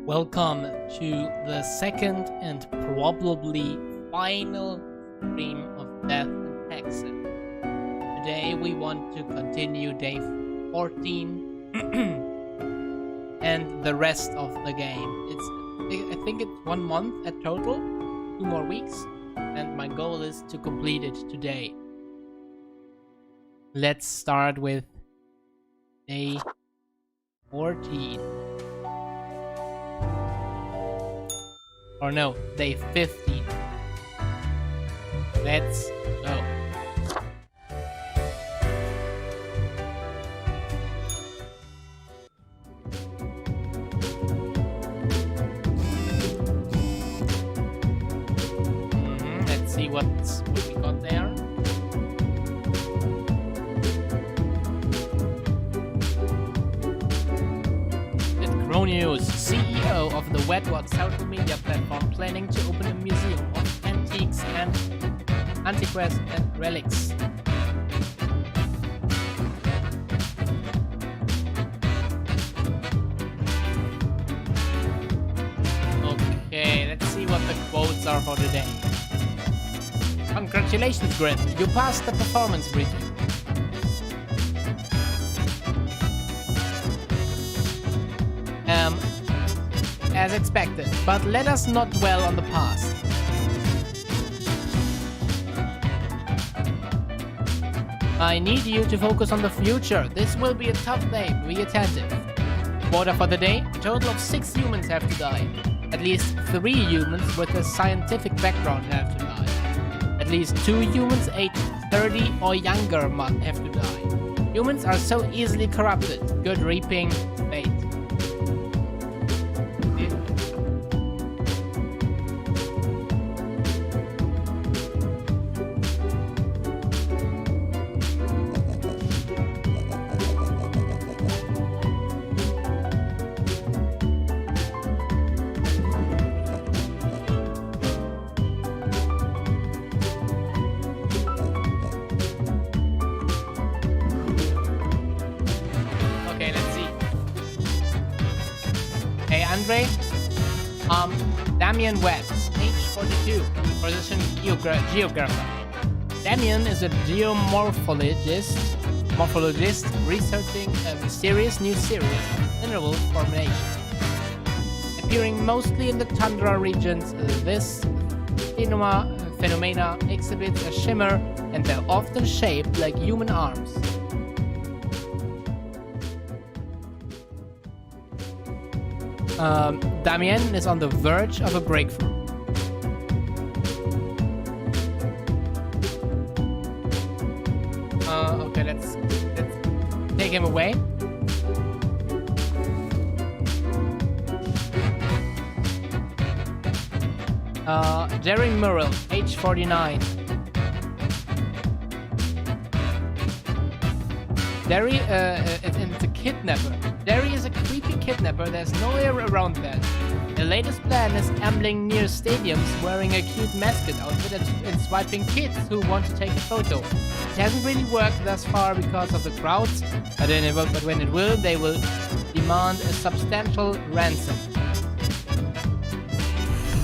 Welcome to the second and probably final stream of Death and Hexen. Today we want to continue day 14 and the rest of the game. I think it's 1 month at total, 2 more weeks, and my goal is to complete it today. Let's start with day 14. Or no, day 15. Let's go. Let's see what we got there. News, CEO of the Wetward social media platform, planning to open a museum of antiques and antiques and relics. Okay, let's see what the quotes are for today. Congratulations, Grim. You passed the performance briefing. As expected, but let us not dwell on the past. I need you to focus on the future. This will be a tough day. Be attentive. Quota for the day: a total of 6 humans have to die. At least 3 humans with a scientific background have to die. At least 2 humans aged 30 or younger have to die. Humans are so easily corrupted. Good reaping fate. Damien West, age 42, position geographer. Damien is a geomorphologist researching a mysterious new series of mineral formation. Appearing mostly in the tundra regions, this phenomena exhibits a shimmer and they're often shaped like human arms. Damien is on the verge of a breakthrough. Okay, let's take him away. Jerry Murrell, age 49. Jerry is a kidnapper. Jerry is a creepy kidnapper, there's no way around that. The latest plan is ambling near stadiums wearing a cute mascot outfit and swiping kids who want to take a photo. It hasn't really worked thus far because of the crowds, but when it will, they will demand a substantial ransom.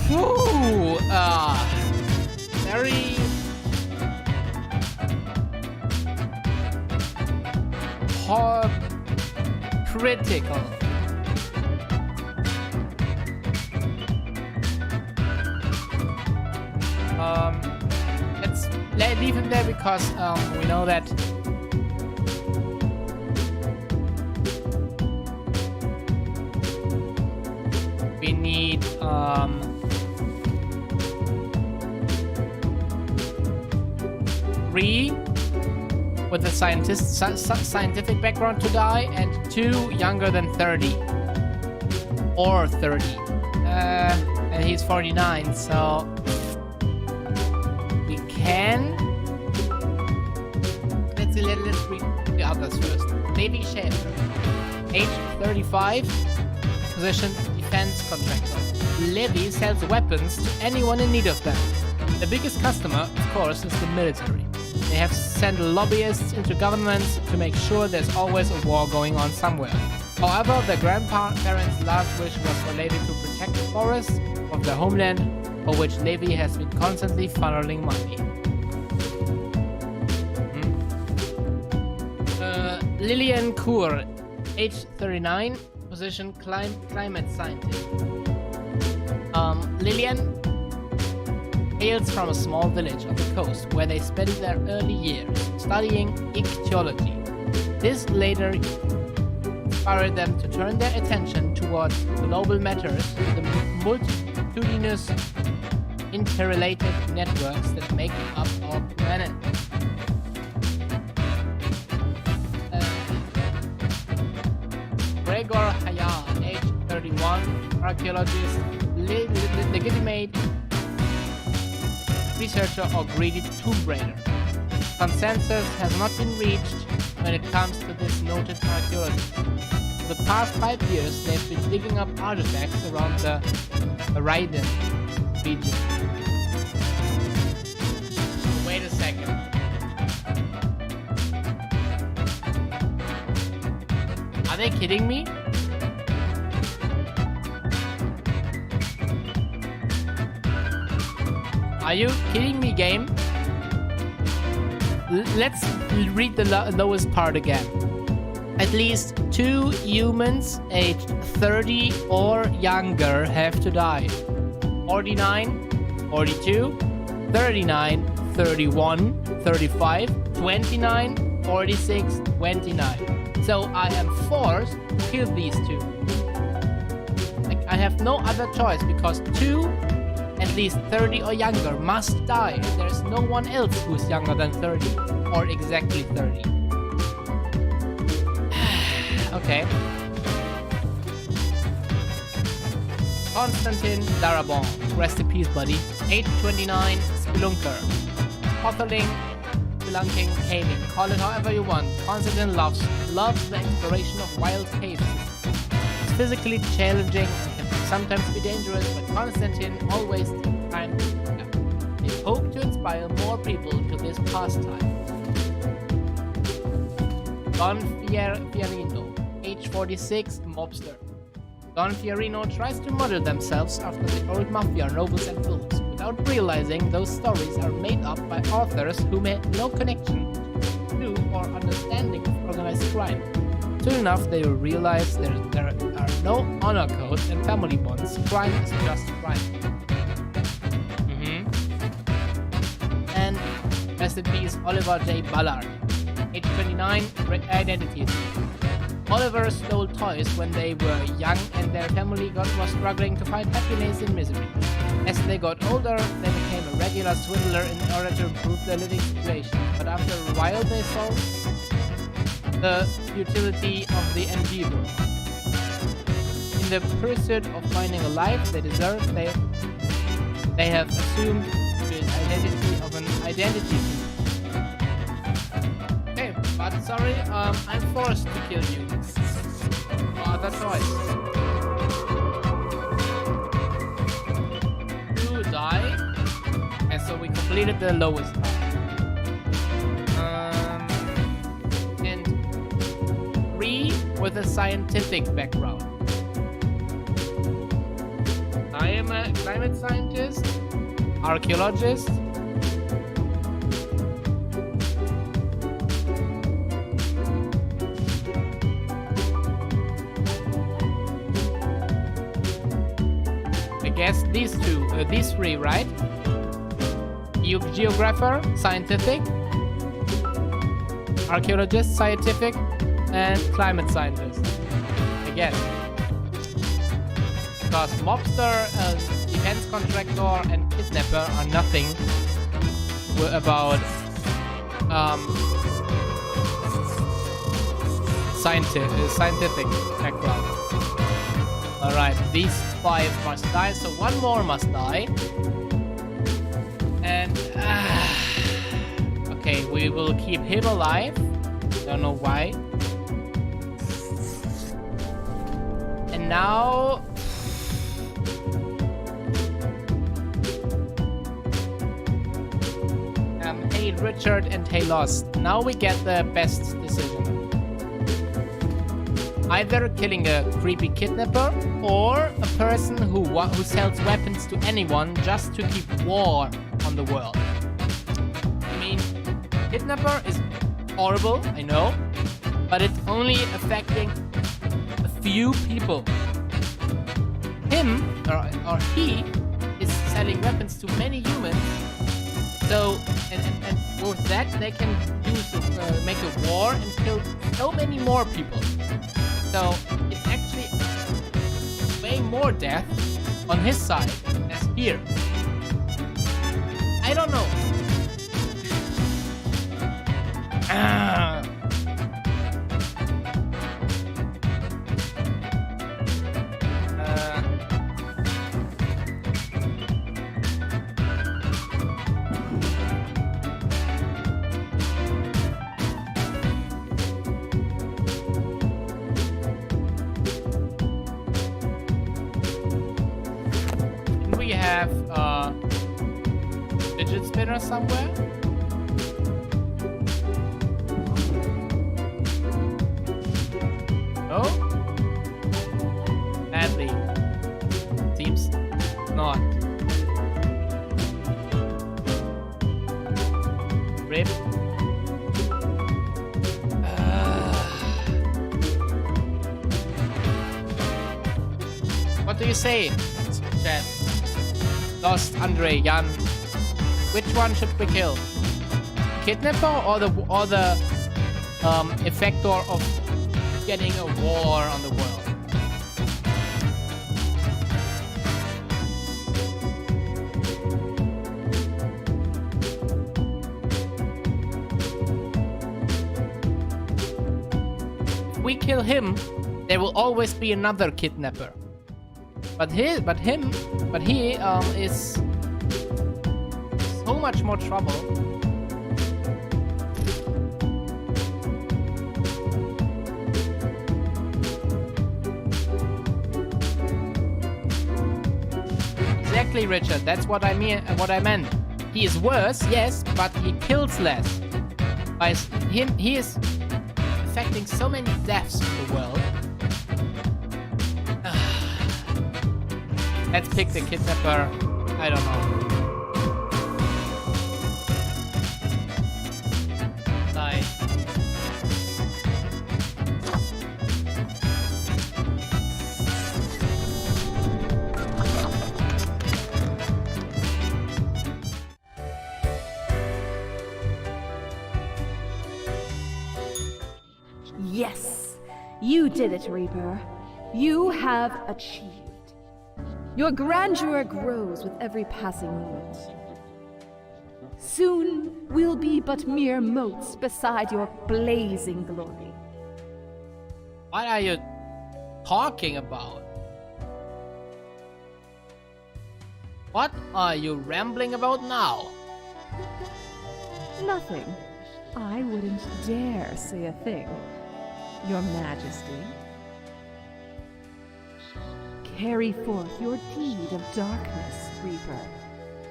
Whew! Very... critical. Let's leave him there because we know that we need three with a scientific background to die and 2 younger than 30 or 30 and he's 49, so we can let's read the others first. Davey Schaefer, age 35, position defense contractor. Levy sells weapons to anyone in need of them. The biggest customer, of course, is the military. They have sent lobbyists into governments to make sure there's always a war going on somewhere. However, their grandparents' last wish was related to protect the forests of their homeland, for which Levi has been constantly funneling money. Lillian Kur, age 39, position climate scientist. Lillian hails from a small village on the coast where they spent their early years studying ichthyology. This later inspired them to turn their attention towards global matters, the multitudinous interrelated networks that make up our planet. Gregor Hayat, age 31, archaeologist, legitimate researcher or greedy tomb raider. Consensus has not been reached when it comes to this noted archaeologist. For the past 5 years, they've been digging up artifacts around the Raiden region. Wait a second. Are they kidding me? Are you kidding me, game? Let's read the lowest part again. At least 2 humans aged 30 or younger have to die. 49, 42, 39, 31, 35, 29, 46, 29. So I am forced to kill these 2. I have no other choice because 2 at least 30 or younger must die. There's no one else who's younger than 30 or exactly 30. Okay. Konstantin Darabon, rest in peace, buddy. Age 29, spelunker. Spelunking, caving, call it however you want. Konstantin loves the exploration of wild caves. It's physically challenging and can sometimes be dangerous, but Konstantin always takes time to do that. They hope to inspire more people to this pastime. Don Fiorino, age 46, mobster. Don Fiorino tries to model themselves after the old mafia nobles and fools, without realizing those stories are made up by authors who had no connection to or understanding of organized crime. Soon enough, they will realize there are no honor codes and family bonds. Crime is just crime. And rest in peace, Oliver J. Ballard, age 29, identity. Oliver stole toys when they were young and their family was struggling to find happiness in misery. As they got older, they became a regular swindler in order to improve their living situation. But after a while, they saw the futility of the endeavor. In the pursuit of finding a life they deserve, they have assumed the identity of an identity. Okay, but sorry, I'm forced to kill you. No other choice. You die, and so we completed the lowest part. With a scientific background. I am a climate scientist, archaeologist, I guess these 3, right? Geographer, scientific, archaeologist, scientific, and climate scientist. Again. Because mobster, defense contractor, and kidnapper are nothing about scientific background. Alright, these 5 must die, so 1 more must die. And okay, we will keep him alive. Don't know why. And now Hey Richard and hey Lost. Now we get the best decision. Either killing a creepy kidnapper or a person who sells weapons to anyone just to keep war on the world. I mean, kidnapper is horrible, I know, but it's only affecting a few people. Him or he is selling weapons to many humans. So, and with that, they can make a war and kill so many more people. So, it's actually way more death on his side as here. I don't know. We have fidget spinner somewhere. Oh, badly. Seems not. Rip. What do you say, chat? Lost, Andre, Jan. Which one should we kill? Kidnapper or the effector of getting a war on the world? If we kill him, there will always be another kidnapper. But he is so much more trouble. Exactly, Richard. That's what I mean. What I meant. He is worse, yes, but he kills less. By him, he is affecting so many deaths in the world. Let's pick the kidnapper. I don't know. Nice. Yes, you did it, Reaper. You have achieved. Your grandeur grows with every passing moment. Soon we'll be but mere motes beside your blazing glory. What are you talking about? What are you rambling about now? Nothing. I wouldn't dare say a thing, Your Majesty. Carry forth your deed of darkness, Reaper.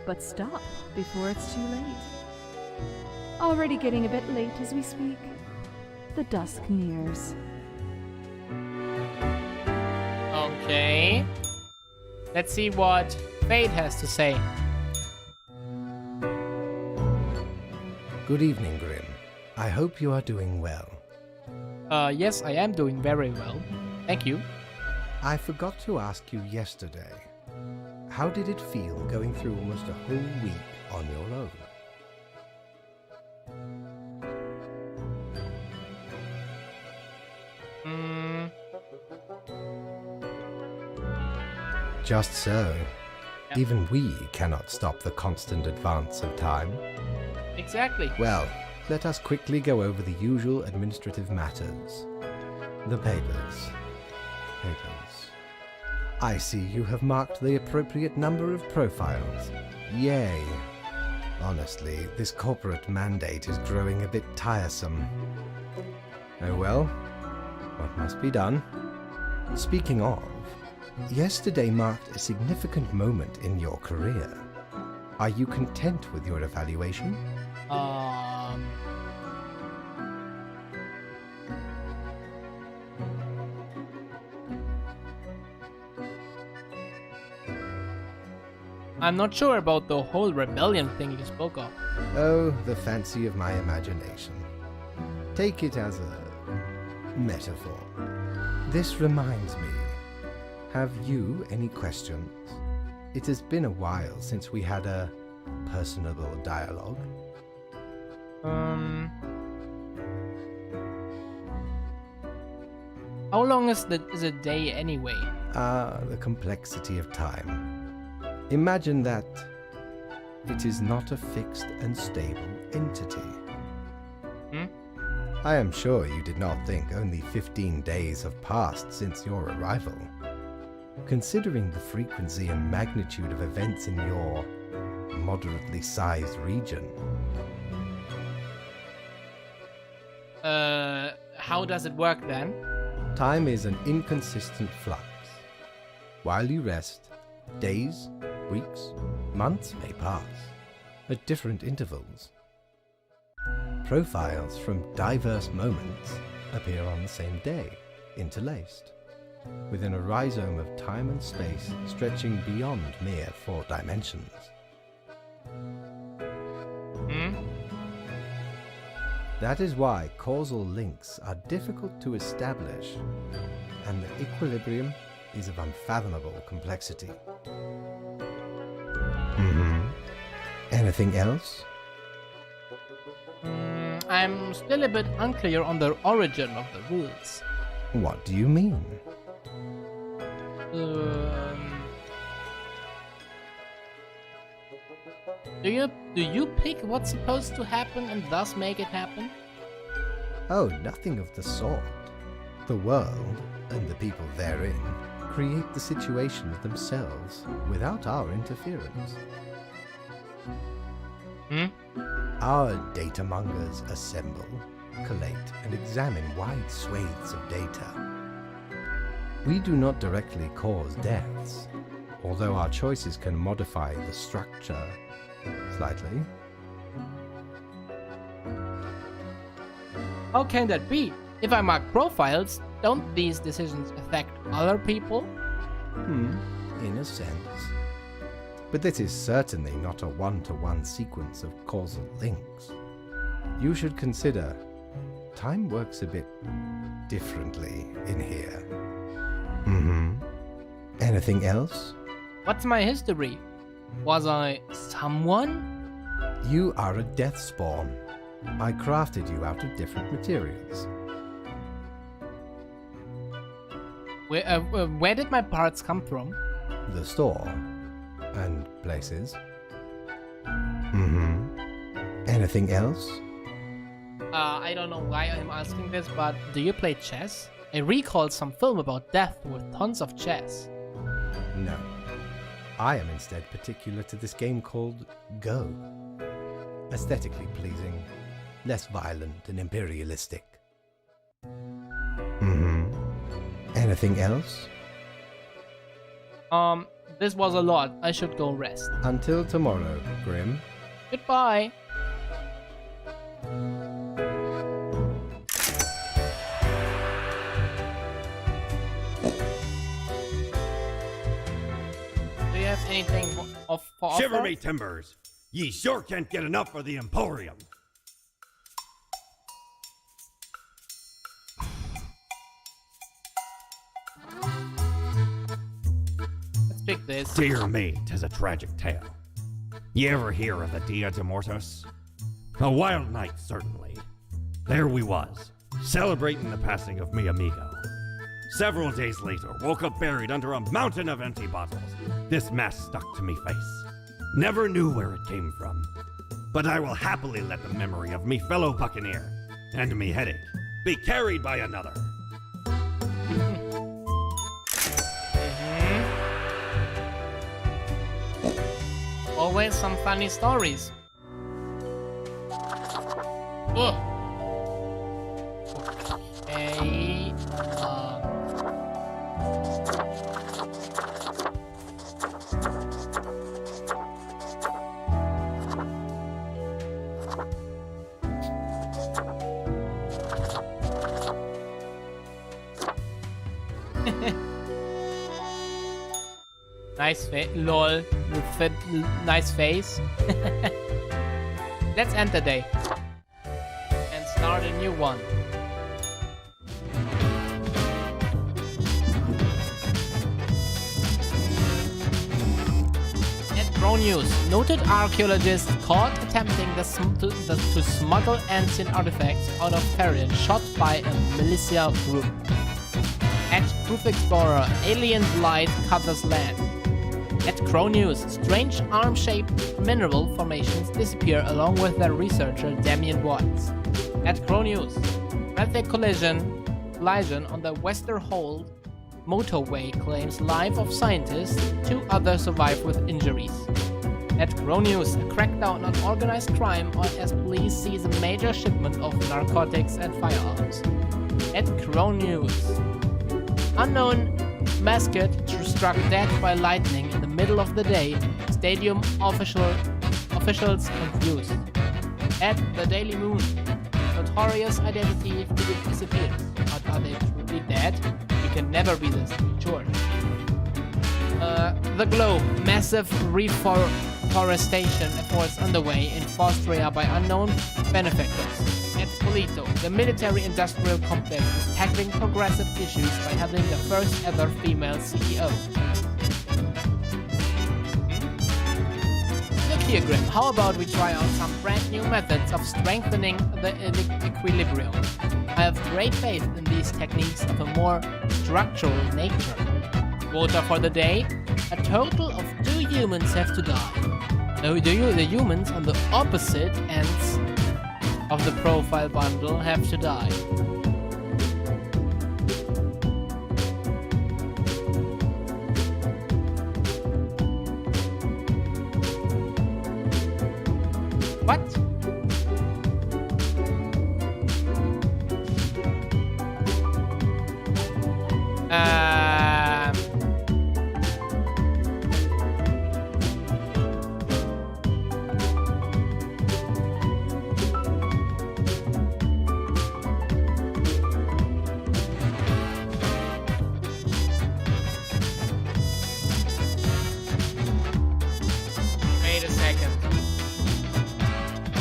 But stop before it's too late. Already getting a bit late as we speak. The dusk nears. Okay. Let's see what Fate has to say. Good evening, Grim. I hope you are doing well. Yes, I am doing very well. Thank you. I forgot to ask you yesterday. How did it feel going through almost a whole week on your own? Just so. Yeah. Even we cannot stop the constant advance of time. Exactly. Well, let us quickly go over the usual administrative matters. The papers. I see you have marked the appropriate number of profiles. Yay. Honestly, this corporate mandate is growing a bit tiresome. Oh well, what must be done? Speaking of, yesterday marked a significant moment in your career. Are you content with your evaluation? Um, I'm not sure about the whole rebellion thing you spoke of. Oh, the fancy of my imagination. Take it as a metaphor. This reminds me. Have you any questions? It has been a while since we had a personable dialogue. How long is a day anyway? The complexity of time. Imagine that it is not a fixed and stable entity. I am sure you did not think only 15 days have passed since your arrival. Considering the frequency and magnitude of events in your moderately sized region. How does it work then? Time is an inconsistent flux. While you rest, days, weeks, months may pass at different intervals. Profiles from diverse moments appear on the same day, interlaced, within a rhizome of time and space stretching beyond mere 4 dimensions. That is why causal links are difficult to establish, and the equilibrium is of unfathomable complexity. Anything else? I'm still a bit unclear on the origin of the rules. What do you mean? Do you pick what's supposed to happen and thus make it happen? Oh, nothing of the sort. The world, and the people therein, create the situations themselves without our interference. Our datamongers assemble, collate, and examine wide swathes of data. We do not directly cause deaths, although our choices can modify the structure slightly. How can that be? If I mark profiles, don't these decisions affect other people? In a sense. But this is certainly not a one-to-one sequence of causal links. You should consider time works a bit differently in here. Anything else? What's my history? Was I someone? You are a death spawn. I crafted you out of different materials. Where did my parts come from? The store. And places. Anything else? I don't know why I'm asking this, but do you play chess? I recall some film about death with tons of chess. No. I am instead particular to this game called Go. Aesthetically pleasing, less violent and imperialistic. Anything else? This was a lot. I should go rest. Until tomorrow, Grim. Goodbye. Do you have anything for Shiver offer? me timbers! Ye sure can't get enough of the Emporium. Let's pick this. Dear me, 'tis a tragic tale. Ye ever hear of the Dia de Mortos? A wild night, certainly. There we was, celebrating the passing of mi amigo. Several days later, woke up buried under a mountain of empty bottles. This mass stuck to me face. Never knew where it came from. But I will happily let the memory of me fellow buccaneer and me headache be carried by another. Always some funny stories. Ugh. Okay. Nice face. Lol. Nice face. Let's end the day. And start a new one. Pro News. Noted archaeologist caught attempting to smuggle ancient artifacts out of Farian, shot by a militia group. At Proof Explorer, alien light covers land. At Crow News, strange arm-shaped mineral formations disappear along with their researcher Damien Watts. At Crow News, traffic collision on the Westerhold motorway claims life of scientists, 2 others survive with injuries. At Crow News, a crackdown on organized crime as police seize a major shipment of narcotics and firearms. At Crow News, unknown mascot struck dead by lightning in the middle of the day, stadium officials confused. At the Daily Moon, notorious identity disappears. But are they truly dead? We can never be this sure. The Globe, massive reforestation efforts underway in Austria by unknown benefactors. At Polito, the military-industrial complex is tackling progressive issues by having the first ever female CEO. Look here, Grim, how about we try out some brand new methods of strengthening the equilibrium? I have great faith in these techniques of a more structural nature. Quota for the day: a total of 2 humans have to die. The humans on the opposite ends of the profile bundle have to die. What? Wait a second.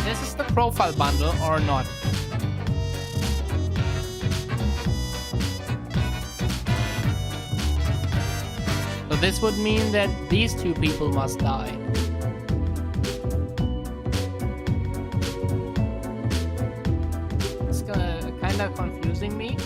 This is the profile bundle or not? So this would mean that these 2 people must die. It's kind of confusing me.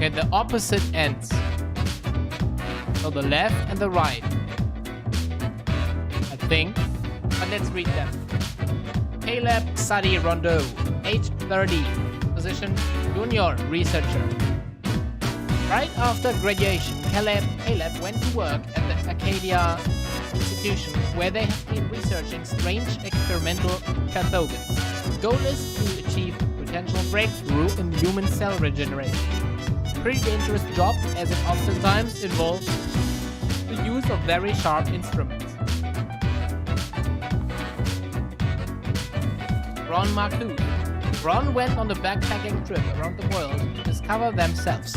Okay, the opposite ends. So the left and the right. I think. But let's read them. Caleb Sadi Rondeau, age 30, position junior researcher. Right after graduation, Caleb went to work at the Acadia Institution, where they have been researching strange experimental pathogens. The goal is to achieve potential breakthrough in human cell regeneration. Pretty dangerous job, as it oftentimes involves the use of very sharp instruments. Ron Marcoux. Ron went on a backpacking trip around the world to discover themselves.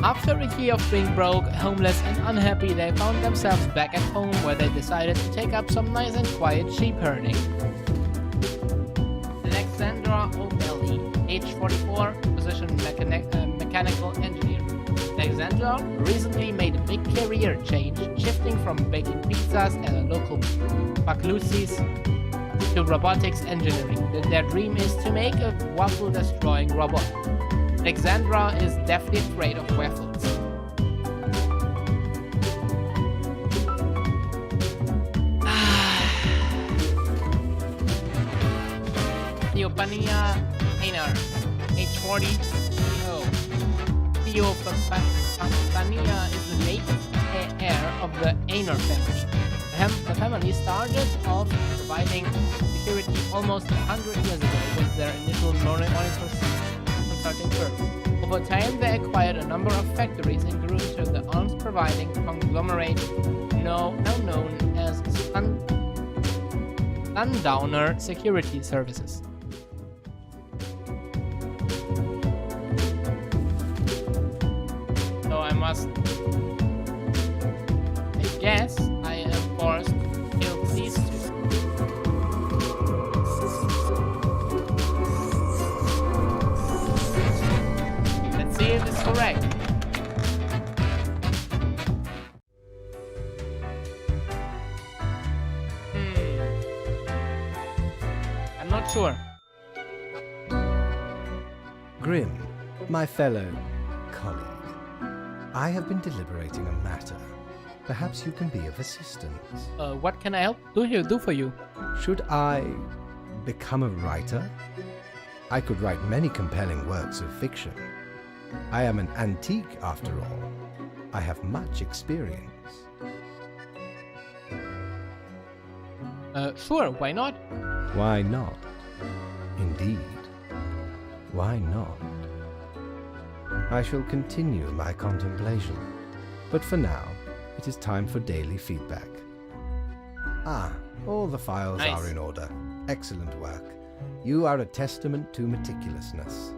After a year of being broke, homeless and unhappy, they found themselves back at home, where they decided to take up some nice and quiet sheep herding. Alexandra O'Malley, age 44, position mechanical engineer. Alexandra recently made a big career change, shifting from baking pizzas at a local Paclusis to robotics engineering. Their dream is to make a waffle-destroying robot. Alexandra is definitely afraid of waffles. Theopania Einar, age 40, CEO. Theopania is the latest heir of the Einar family. The the family started off providing security almost 100 years ago with their initial monitor consulting firm. Over time, they acquired a number of factories and grew into the arms-providing conglomerate now known as Sundowner Security Services. So I guess I am forced to kill these two. Let's see if it's correct. I'm not sure. Grim, my fellow colleague, I have been deliberating a matter. Perhaps you can be of assistance. What can I do for you? Should I become a writer? I could write many compelling works of fiction. I am an antique after all. I have much experience. Sure, why not? Why not? Indeed. Why not? I shall continue my contemplation. But for now, it is time for daily feedback. Ah, all the files Nice. are in order. Excellent work. You are a testament to meticulousness.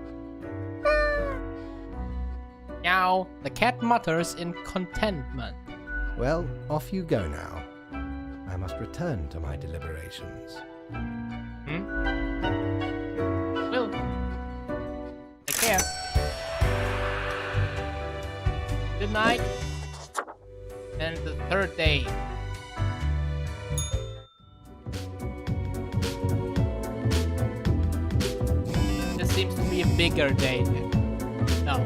Meow. The cat mutters in contentment. Well, off you go now. I must return to my deliberations. Will. Take care. Good night. And the third day. This seems to be a bigger day. No.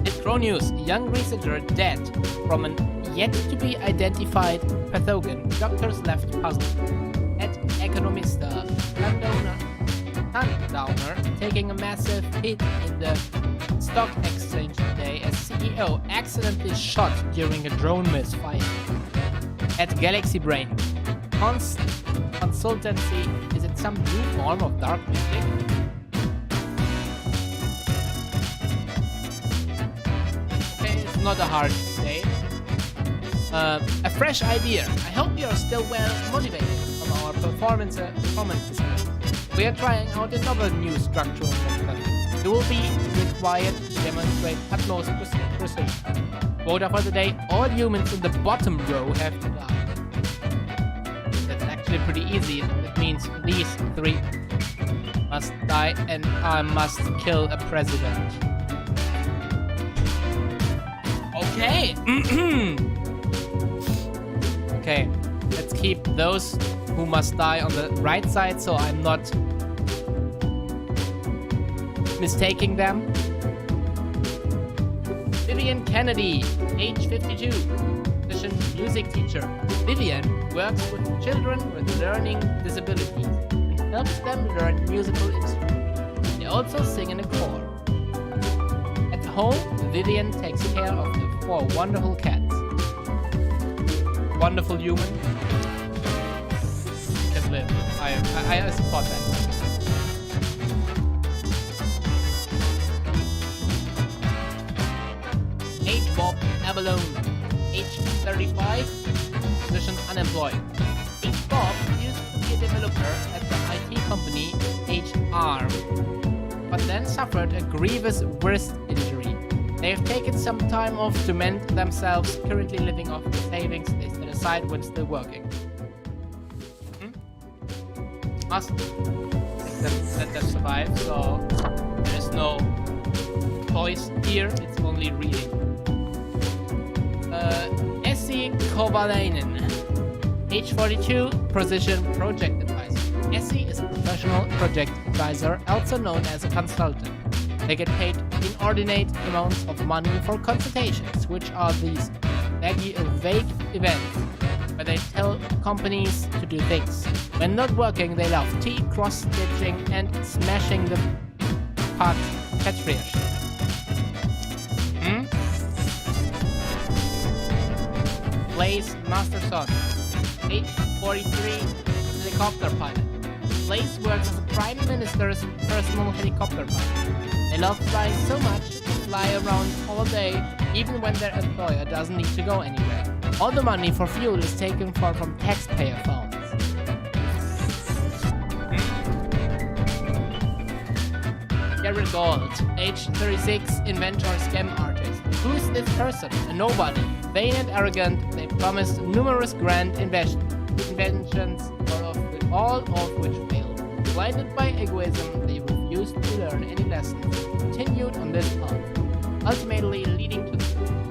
In Pro News, young researcher dead from an yet-to-be-identified pathogen. Doctors left puzzled. At Economista, Sundowner taking a massive hit in the stock exchange today as CEO accidentally shot during a drone misfire. At Galaxy Brain, consultancy, is it some new form of dark magic? Okay, it's not a hard day. A fresh idea. I hope you are still well motivated from our performance discussion. We are trying out a novel new structural method. You will be required to demonstrate utmost precision. Quota for the day, all humans in the bottom row have to die. That's actually pretty easy. It means these three must die and I must kill a president. Okay. Okay, let's keep those who must die on the right side so I'm not mistaking them. Vivian Kennedy, age 52, position music teacher. Vivian works with children with learning disabilities and helps them learn musical instruments. They also sing in a choir. At home, Vivian takes care of the 4 wonderful cats. Wonderful human. Can live. I support that. Bob Abalone, age 35, position unemployed. Bob used to be a developer at the IT company HR, but then suffered a grievous wrist injury. They have taken some time off to mend themselves, currently living off the savings they set aside when still working. Must let them survive, so there's no choice here, it's only reading. Essie Kovalainen, age 42, position project advisor. Essie is a professional project advisor, also known as a consultant. They get paid inordinate amounts of money for consultations, which are these vague events where they tell companies to do things. When not working, they love tea, cross-stitching, and smashing the pot catfish. Plays Master Son. Age 43, helicopter pilot. Blaze works as the Prime Minister's personal helicopter pilot. They love flying so much they fly around all day, even when their employer doesn't need to go anywhere. All the money for fuel is taken from taxpayer funds. Shark-Gull, age 36, inventor, scam artist. Who's this person? A nobody. Vain and arrogant, they promised numerous grand inventions, all of which failed. Blinded by egoism, they refused to learn any lessons, continued on this path, ultimately leading to the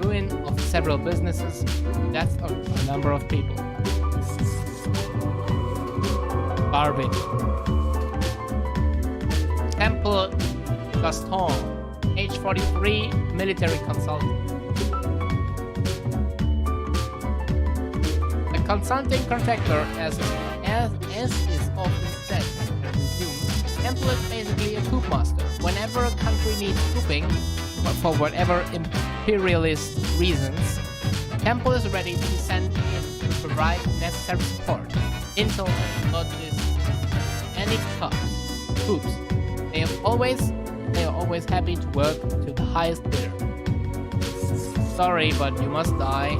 ruin of several businesses, death of a number of people. Garbage. Temple Gaston, age 43, military consultant. A consulting contractor, as is often said in the resume, Temple is basically a coup master. Whenever a country needs couping, for whatever imperialist reasons, Temple is ready to send in to provide necessary support, intel and logistics, any coups. They are always happy to work to the highest bidder. Sorry, but you must die.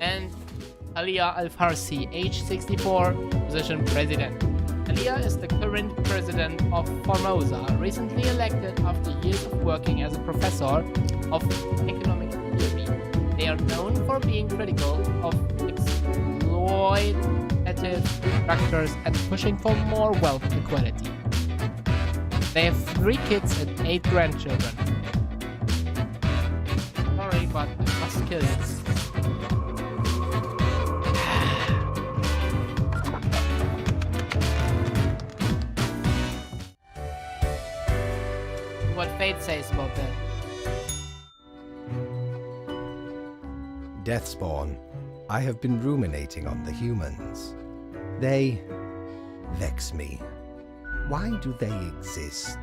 And Alia Al-Farsi, age 64, position president. Alia is the current president of Formosa, recently elected after years of working as a professor of economic theory. They are known for being critical of exploitative structures and pushing for more wealth equality. They have 3 kids and 8 grandchildren. Sorry, but I must kill you. What fate says about that. Deathspawn, I have been ruminating on the humans. They vex me. Why do they exist?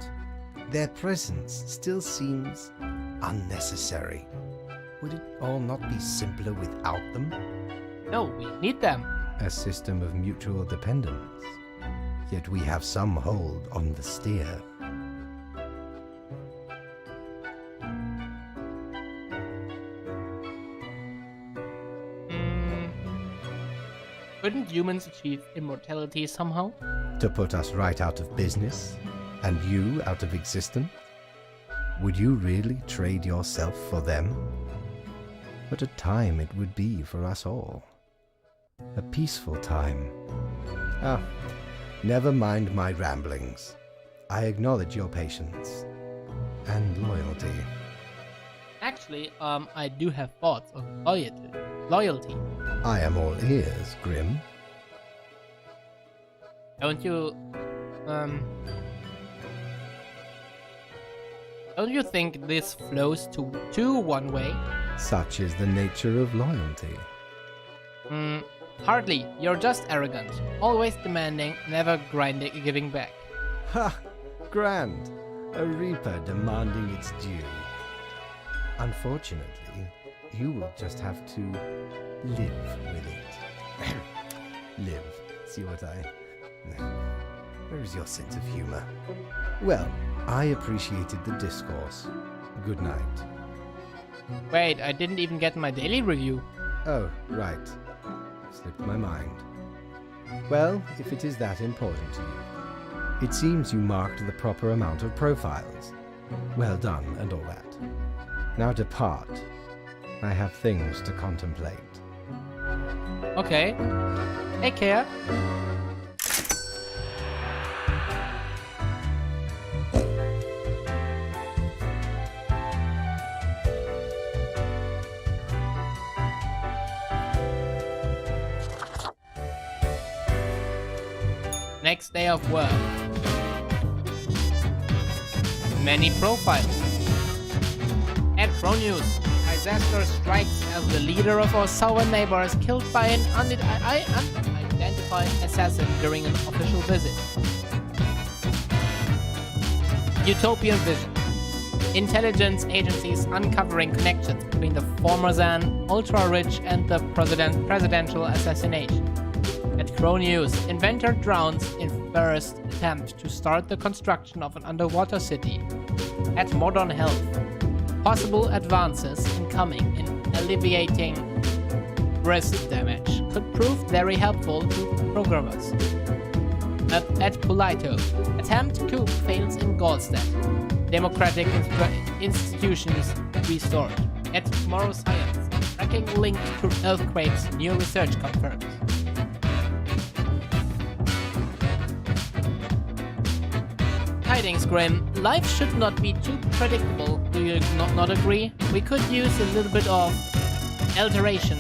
Their presence still seems unnecessary. Would it all not be simpler without them? No, we need them. A system of mutual dependence. Yet we have some hold on the steer. Couldn't humans achieve immortality somehow? To put us right out of business, and you out of existence? Would you really trade yourself for them? What a time it would be for us all. A peaceful time. Ah, never mind my ramblings. I acknowledge your patience and loyalty. Actually, I do have thoughts of loyalty. I am all ears, Grim. Don't you think this flows to one way? Such is the nature of loyalty. Hardly. You're just arrogant. Always demanding, never giving back. Ha! Grand! A reaper demanding its due. Unfortunately, you will just have to live with it. Live. See what I... Where is your sense of humor? Well, I appreciated the discourse. Good night. Wait, I didn't even get my daily review. Oh, right. Slipped my mind. Well, if it is that important to you. It seems you marked the proper amount of profiles. Well done and all that. Now depart. I have things to contemplate. Okay. Take care. Next day of work. Many profiles. At Pro News, disaster strikes as the leader of our southern neighbors killed by an unidentified assassin during an official visit. Utopian vision. intelligence agencies uncovering connections between the former Zan, ultra-rich, and the presidential assassination. At Crow News, inventor drowns in first attempt to start the construction of an underwater city. At Modern Health, possible advances incoming in alleviating wrist damage could prove very helpful to programmers. At Polito, attempt coup fails in Goldstedt. Democratic institutions restored. At Tomorrow Science, tracking link to earthquakes, new research confirms. Tidings Grim, life should not be too predictable, do you not agree? We could use a little bit of alternation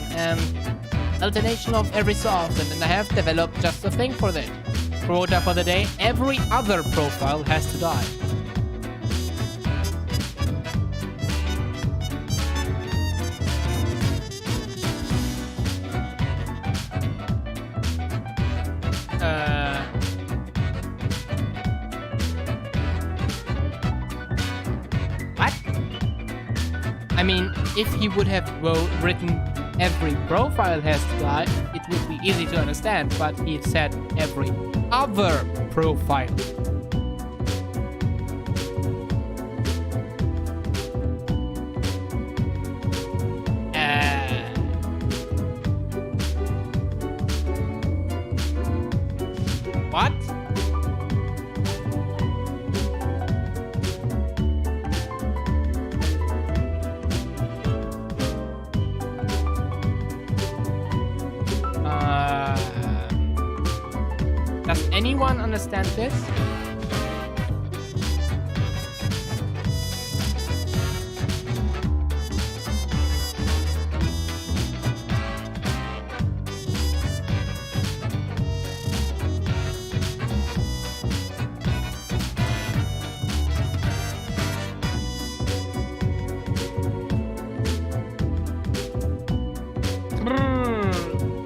of every so often, and I have developed just a thing for that. Quota for the day, every other profile has to die. What? I mean, if he would have written every profile has to die, it would be easy to understand, but he said every other profile. What? Does anyone understand this?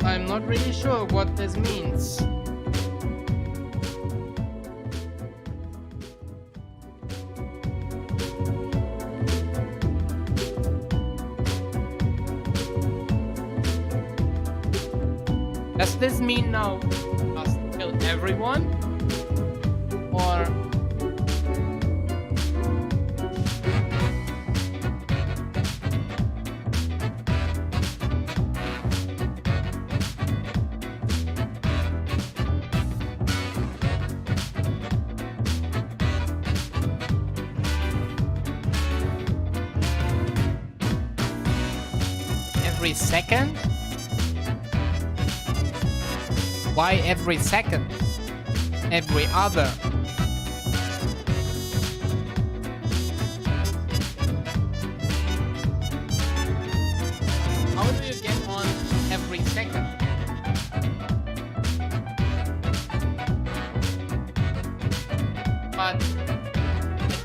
I'm not really sure what this means. Does this mean now must kill everyone? Or every second? Why every second? Every other? How do you get on every second? But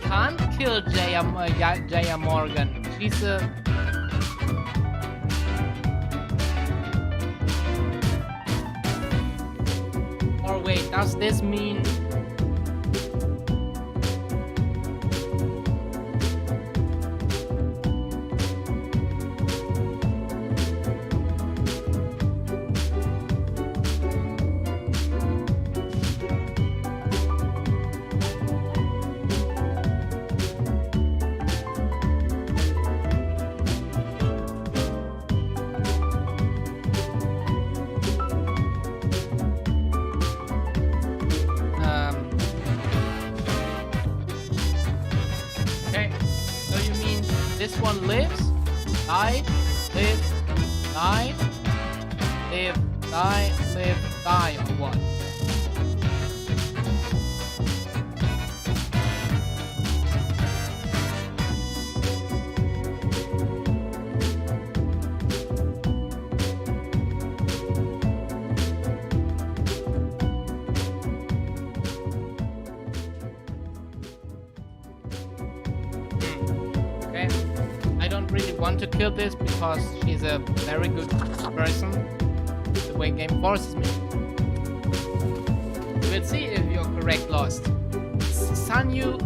I can't kill Jaya Morgan. She's a... Wait, does this mean... This one lives, die, live, die, live, die, live, die, or what? Really want to kill this because she's a very good person, the way game forces me. We'll see if you're correct, Lost. Sanyu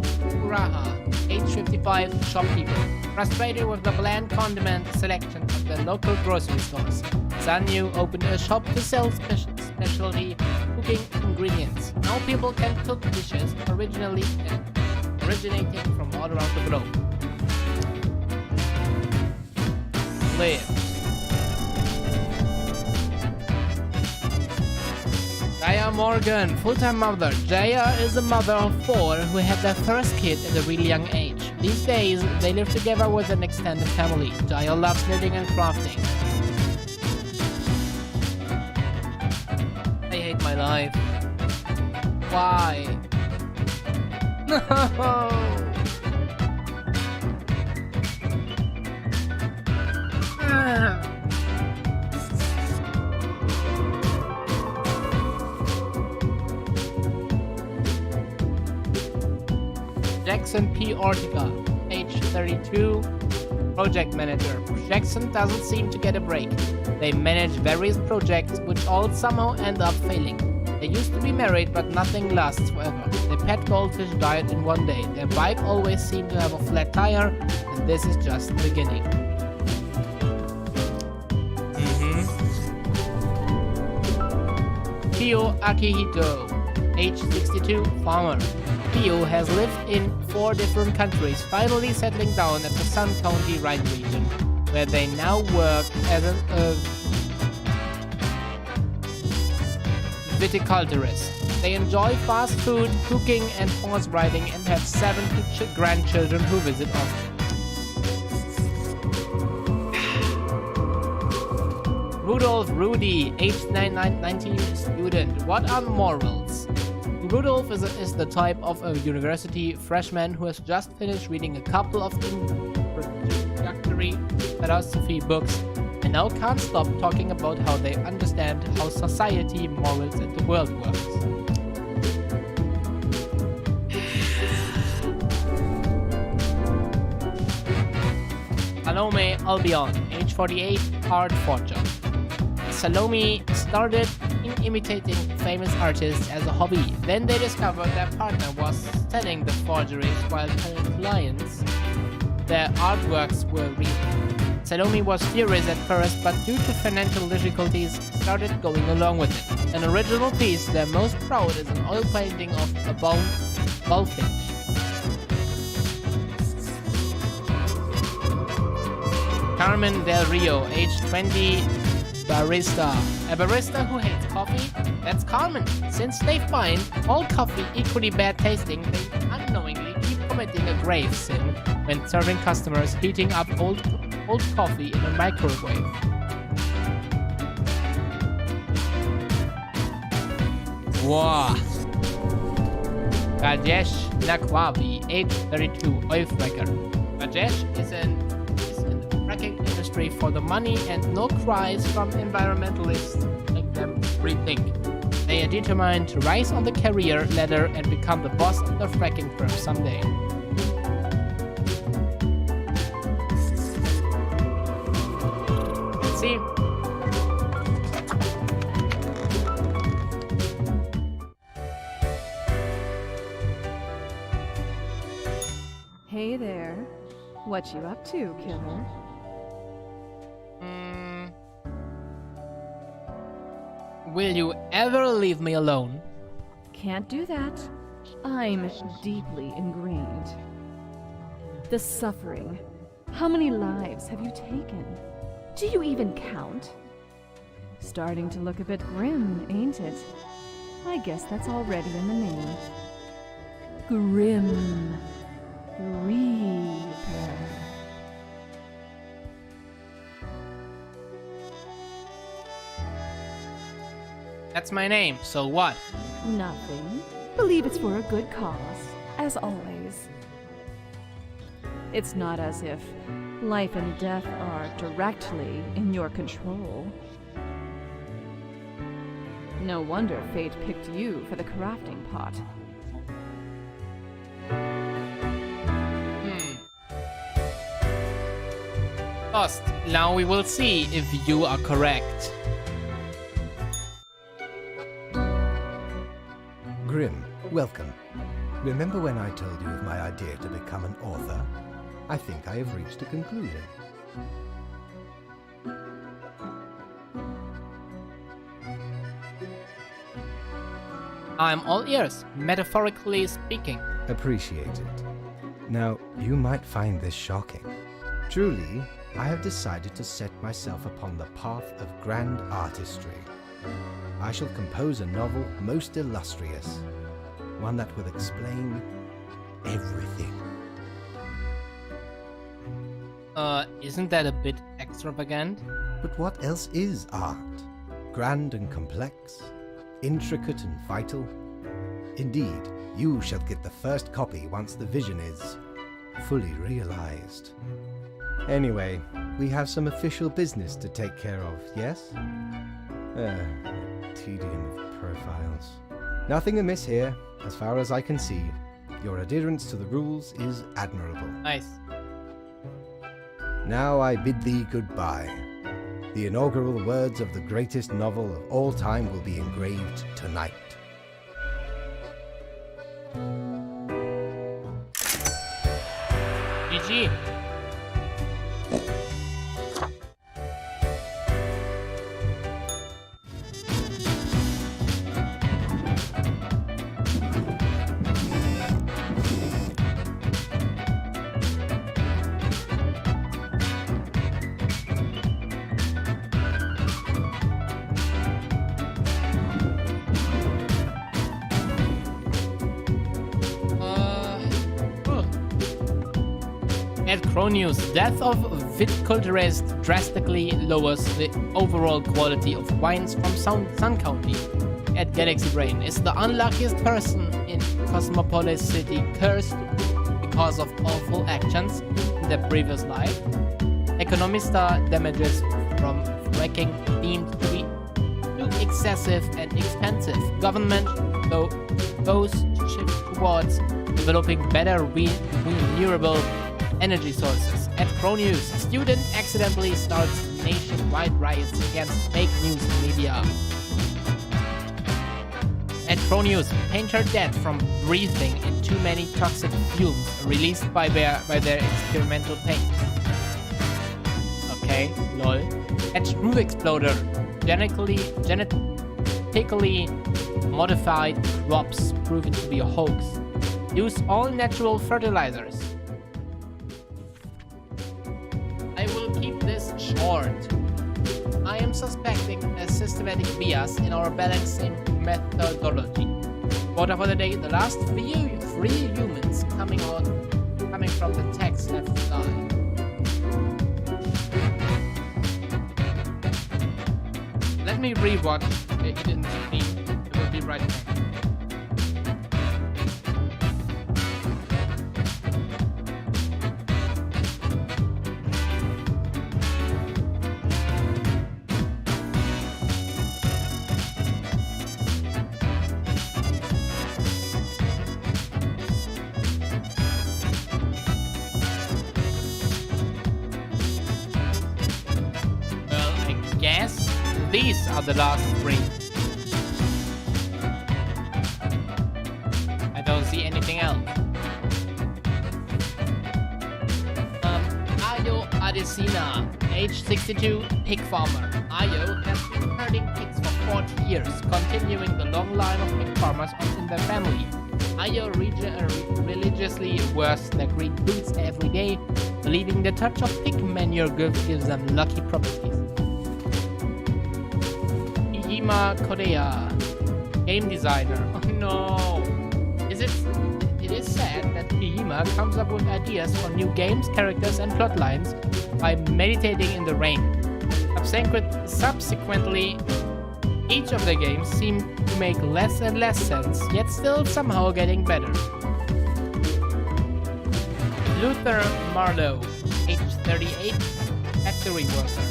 Uraha, age 55, shopkeeper. Frustrated with the bland condiment selection of the local grocery stores, Sanyu opened a shop to sell specialty cooking ingredients. Now people can cook dishes originating from all around the globe. Live. Jaya Morgan, full-time mother. Jaya is a mother of 4 who had their first kid at a really young age. These days, they live together with an extended family. Jaya loves knitting and crafting. I hate my life. Why? No! Jackson P. Ortega, age 32, project manager. Jackson doesn't seem to get a break. They manage various projects which all somehow end up failing. They used to be married, but nothing lasts forever. Their pet goldfish died in one day. Their bike always seemed to have a flat tire, and this is just the beginning. Kyo Akihito, age 62, farmer. Kyo has lived in 4 different countries, finally settling down at the Sun County Rhine region, where they now work as a viticulturist. They enjoy fast food, cooking, and horse riding, and have 7 grandchildren who visit often. Rudolph Rudy, age 19, student. What are morals? Rudolph is the type of a university freshman who has just finished reading a couple of introductory philosophy books and now can't stop talking about how they understand how society, morals, and the world works. Salome Albion, age 48, art forger. Salome started imitating famous artists as a hobby. Then they discovered their partner was selling the forgeries while telling clients their artworks were real. Salome was furious at first, but due to financial difficulties, started going along with it. An original piece they're most proud is an oil painting of a goldfinch. Carmen Del Rio, age 20, barista. A barista who hates coffee? That's Carmen. Since they find all coffee equally bad tasting, they unknowingly keep committing a grave sin when serving customers heating up old coffee in a microwave. Wow. Rajesh Nakwavi, age 32, oilfracker. Rajesh is in the fracking industry for the money and no cries from environmentalists make them rethink. They are determined to rise on the career ladder and become the boss of the fracking firm someday. Let's see. Hey there. What you up to, killer? Will you ever leave me alone? Can't do that. I'm deeply ingrained. The suffering. How many lives have you taken? Do you even count? Starting to look a bit grim, ain't it? I guess that's already in the name. Grim Reaper. That's my name, so what? Nothing. Believe it's for a good cause, as always. It's not as if life and death are directly in your control. No wonder fate picked you for the crafting pot. Lost. Now we will see if you are correct. Grim, welcome. Remember when I told you of my idea to become an author? I think I have reached a conclusion. I'm all ears, metaphorically speaking. Appreciate it. Now, you might find this shocking. Truly, I have decided to set myself upon the path of grand artistry. I shall compose a novel most illustrious, one that will explain everything. Isn't that a bit extravagant? But what else is art? Grand and complex, intricate and vital. Indeed, you shall get the first copy once the vision is fully realized. Anyway, we have some official business to take care of, yes? Tedium of profiles. Nothing amiss here, as far as I can see. Your adherence to the rules is admirable. Nice. Now I bid thee goodbye. The inaugural words of the greatest novel of all time will be engraved tonight. GG. At Cronews, death of viticulturist drastically lowers the overall quality of wines from Sun County. At Galaxy Brain is the unluckiest person in Cosmopolis City cursed because of awful actions in their previous life. Economista damages from fracking deemed to be too excessive and expensive. Government, though, goes to shift towards developing better renewable energy sources. At Cronews, student accidentally starts nationwide riots against fake news media. At Cronews, painter dead from breathing in too many toxic fumes released by their experimental paint. Okay, lol. At Screw Exploder, genetically modified crops proven to be a hoax. Use all natural fertilizers. I will keep this short. I am suspecting a systematic bias in our balancing methodology. Quota for the day: the last three humans coming from the text have died. Let me rewatch it in stream. It will be right back. These are the last three. I don't see anything else. Ayo Adesina, age 62, pig farmer. Ayo has been herding pigs for 40 years, continuing the long line of pig farmers in their family. Ayo religiously wears their green boots every day, believing the touch of pig manure gives them lucky properties. Korea, game designer. Oh no! It is sad that Hihima comes up with ideas for new games, characters, and plot lines by meditating in the rain. Subsequently, each of the games seem to make less and less sense, yet still somehow getting better. Luther Marlowe, age 38, factory worker.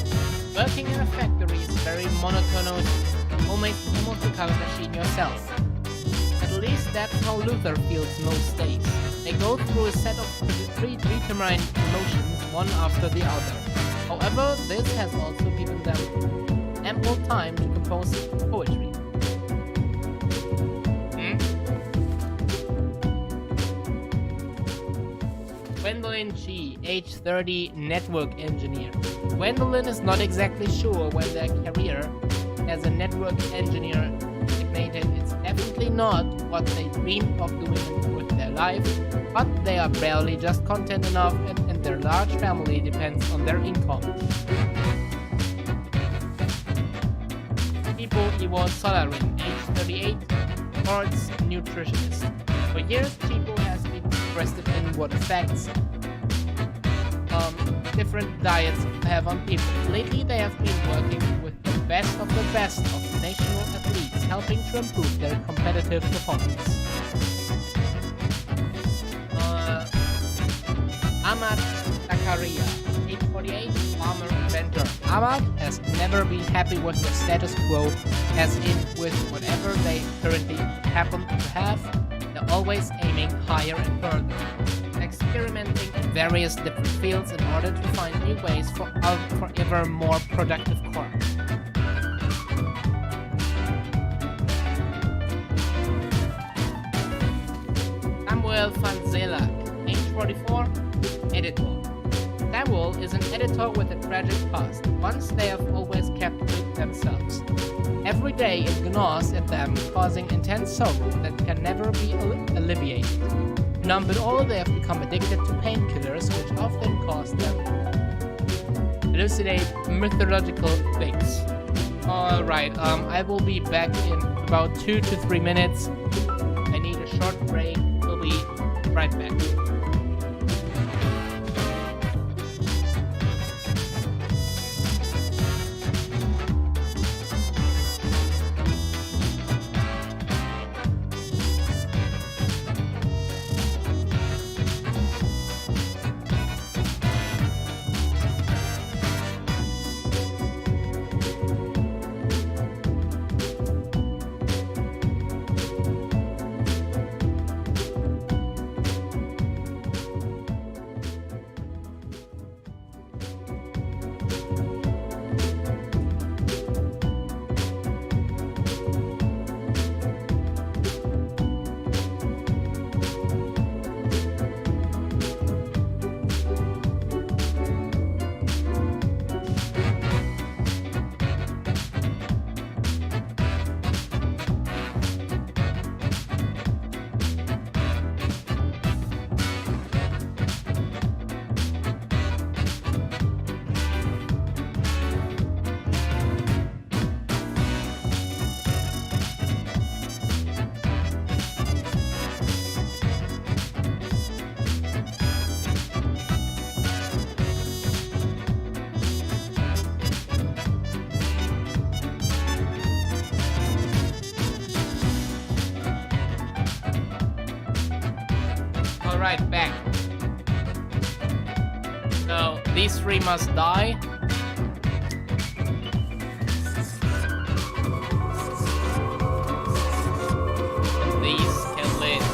Working in a factory is very monotonous. Almost become a machine yourself. At least that's how Luther feels most days. They go through a set of predetermined emotions one after the other. However, this has also given them ample time to compose poetry. Gwendolyn G, age 30, network engineer. Gwendolyn is not exactly sure when their career as a network engineer designated. It's definitely not what they dreamed of doing with their life, but they are barely just content enough, and their large family depends on their income. People Yvonne Solarin, age 38, sports nutritionist. For years, Chico has been interested in what effects different diets have on people. Lately, they have been working with the best of national athletes, helping to improve their competitive performance. Ahmad Zakaria, age 48, farmer inventor. Ahmad has never been happy with the status quo, as in with whatever they currently happen to have. They're always aiming higher and further, experimenting in various different fields in order to find new ways for ever more productive crops. Samuel van Zelak, age 44, editor. Samuel is an editor with a tragic past. Once they have always kept to themselves. Every day it gnaws at them, causing intense sorrow that can never be alleviated. Numb with all, they have become addicted to painkillers, which often cause them elucidate mythological things. Alright, I will be back in about 2 to 3 minutes. I need a short break. We'll be right back. Alright, back. So, these three must die. And these can live.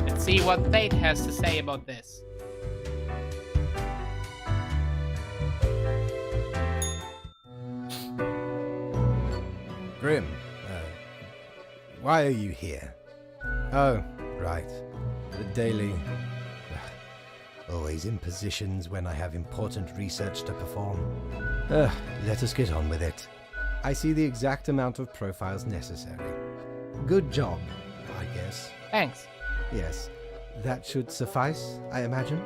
Let's see what Fate has to say about this. Grim, why are you here? Oh, right. The daily... always in positions when I have important research to perform. Let us get on with it. I see the exact amount of profiles necessary. Good job, I guess. Thanks. Yes, that should suffice, I imagine.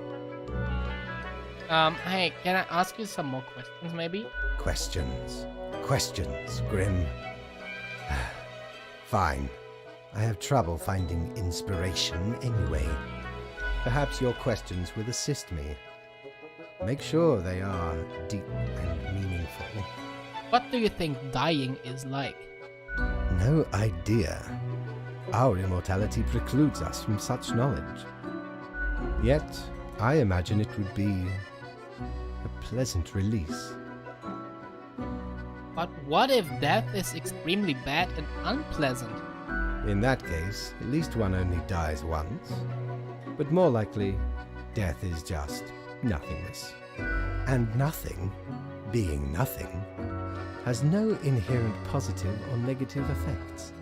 Hey, can I ask you some more questions, maybe? Questions, Grim. Fine. I have trouble finding inspiration anyway. Perhaps your questions will assist me. Make sure they are deep and meaningful. What do you think dying is like? No idea. Our immortality precludes us from such knowledge. Yet, I imagine it would be a pleasant release. But what if death is extremely bad and unpleasant? In that case, at least one only dies once. But more likely, death is just nothingness. And nothing, being nothing, has no inherent positive or negative effects.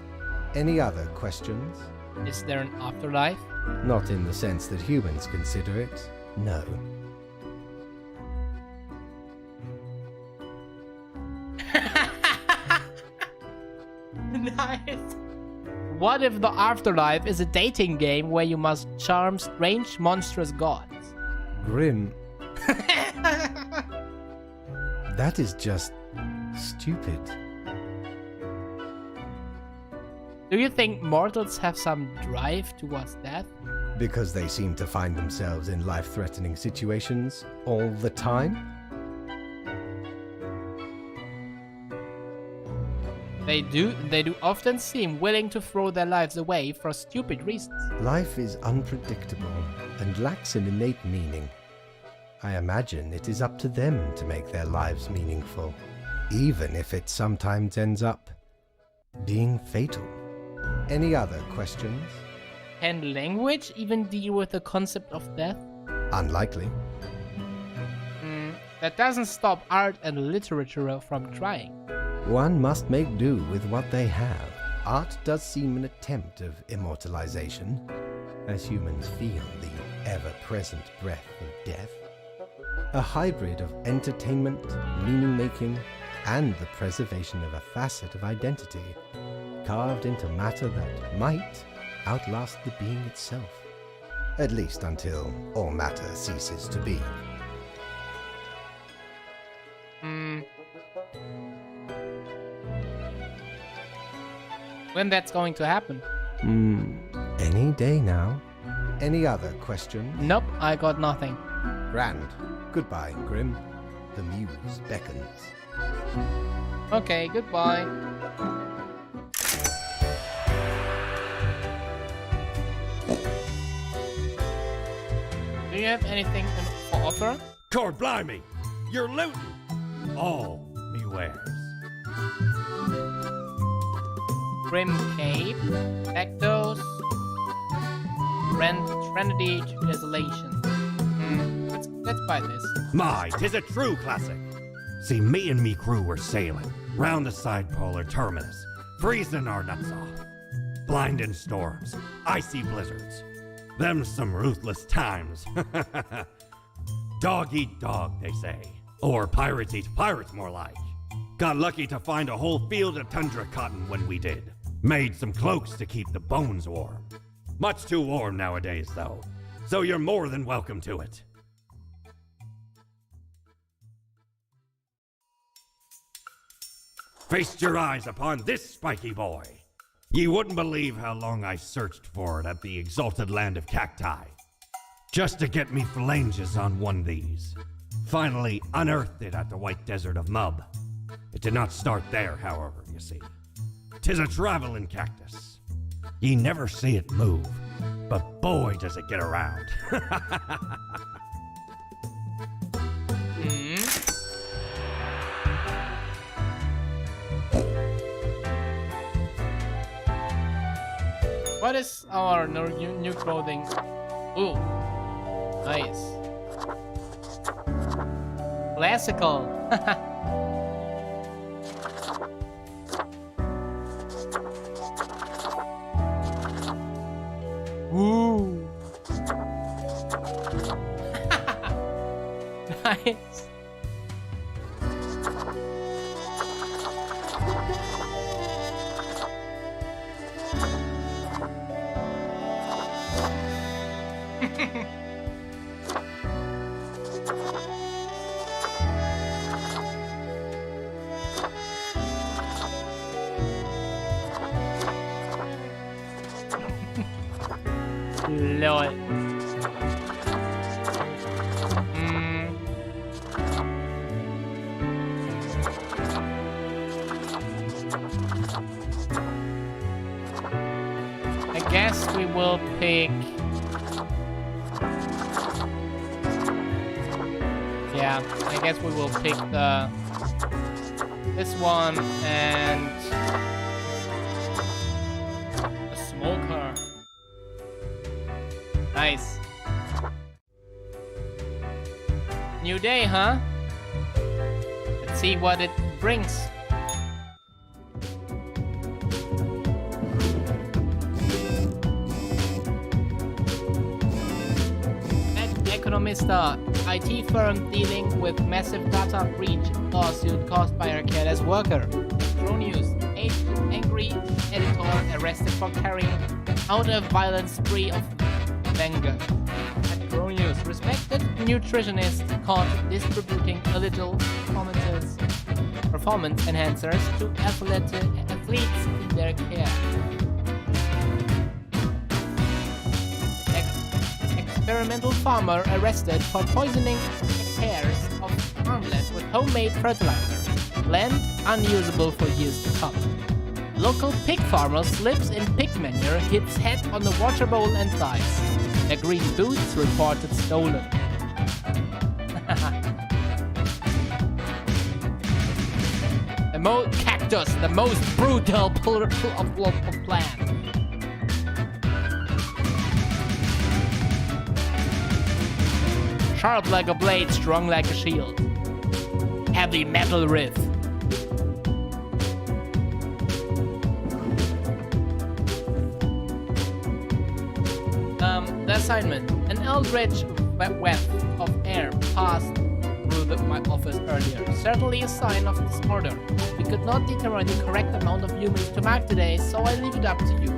Any other questions? Is there an afterlife? Not in the sense that humans consider it, no. Nice. What if the afterlife is a dating game where you must charm strange, monstrous gods? Grim. That is just stupid. Do you think mortals have some drive towards death? Because they seem to find themselves in life-threatening situations all the time? They do often seem willing to throw their lives away for stupid reasons. Life is unpredictable and lacks an innate meaning. I imagine it is up to them to make their lives meaningful, even if it sometimes ends up being fatal. Any other questions? Can language even deal with the concept of death? Unlikely. That doesn't stop art and literature from trying. One must make do with what they have. Art does seem an attempt of immortalization, as humans feel the ever-present breath of death. A hybrid of entertainment, meaning-making, and the preservation of a facet of identity, carved into matter that might outlast the being itself. At least until all matter ceases to be. When that's going to happen? Any day now. Any other questions? Nope, I got nothing. Grand. Goodbye, Grim. The muse beckons. Okay, goodbye. Do you have anything for offer? Cord blimey! You're looting! All me wares. Grim Cape, Ectos, Trinity to Desolation. Let's buy this. My, 'tis a true classic. See, me and me crew were sailing round the side polar terminus, freezing our nuts off. Blinding storms, icy blizzards. Them's some ruthless times. Dog eat dog, they say. Or pirates eat pirates, more like. Got lucky to find a whole field of tundra cotton when we did. Made some cloaks to keep the bones warm. Much too warm nowadays, though. So you're more than welcome to it. Feast your eyes upon this spiky boy. Ye wouldn't believe how long I searched for it at the exalted land of cacti. Just to get me phalanges on one of these. Finally unearthed it at the white desert of Mub. It did not start there, however, you see. 'Tis a traveling cactus. Ye never see it move, but boy does it get around. What is our new clothing? Ooh, nice. Classical. Ooh. Nice. Lol. I guess we will pick... Yeah, I guess we will pick this one and a smoker. Nice. New day, huh? Let's see what it brings Economista, IT firm dealing with massive data breach lawsuit caused by a careless worker. News, angry editor arrested for carrying out a violent spree of anger. News, respected nutritionist caught distributing illegal performance enhancers to athletes in their care. Experimental farmer arrested for poisoning hectares of farmland with homemade fertilizer. Land unusable for years to come. Local pig farmer slips in pig manure, hits head on the water bowl and dies. Their green boots reported stolen. Cactus, the most brutal of plants. Sharp like a blade, strong like a shield. Heavy metal riff. The assignment. An eldritch web of air passed through my office earlier. Certainly a sign of disorder. We could not determine the correct amount of humans to mark today, so I leave it up to you.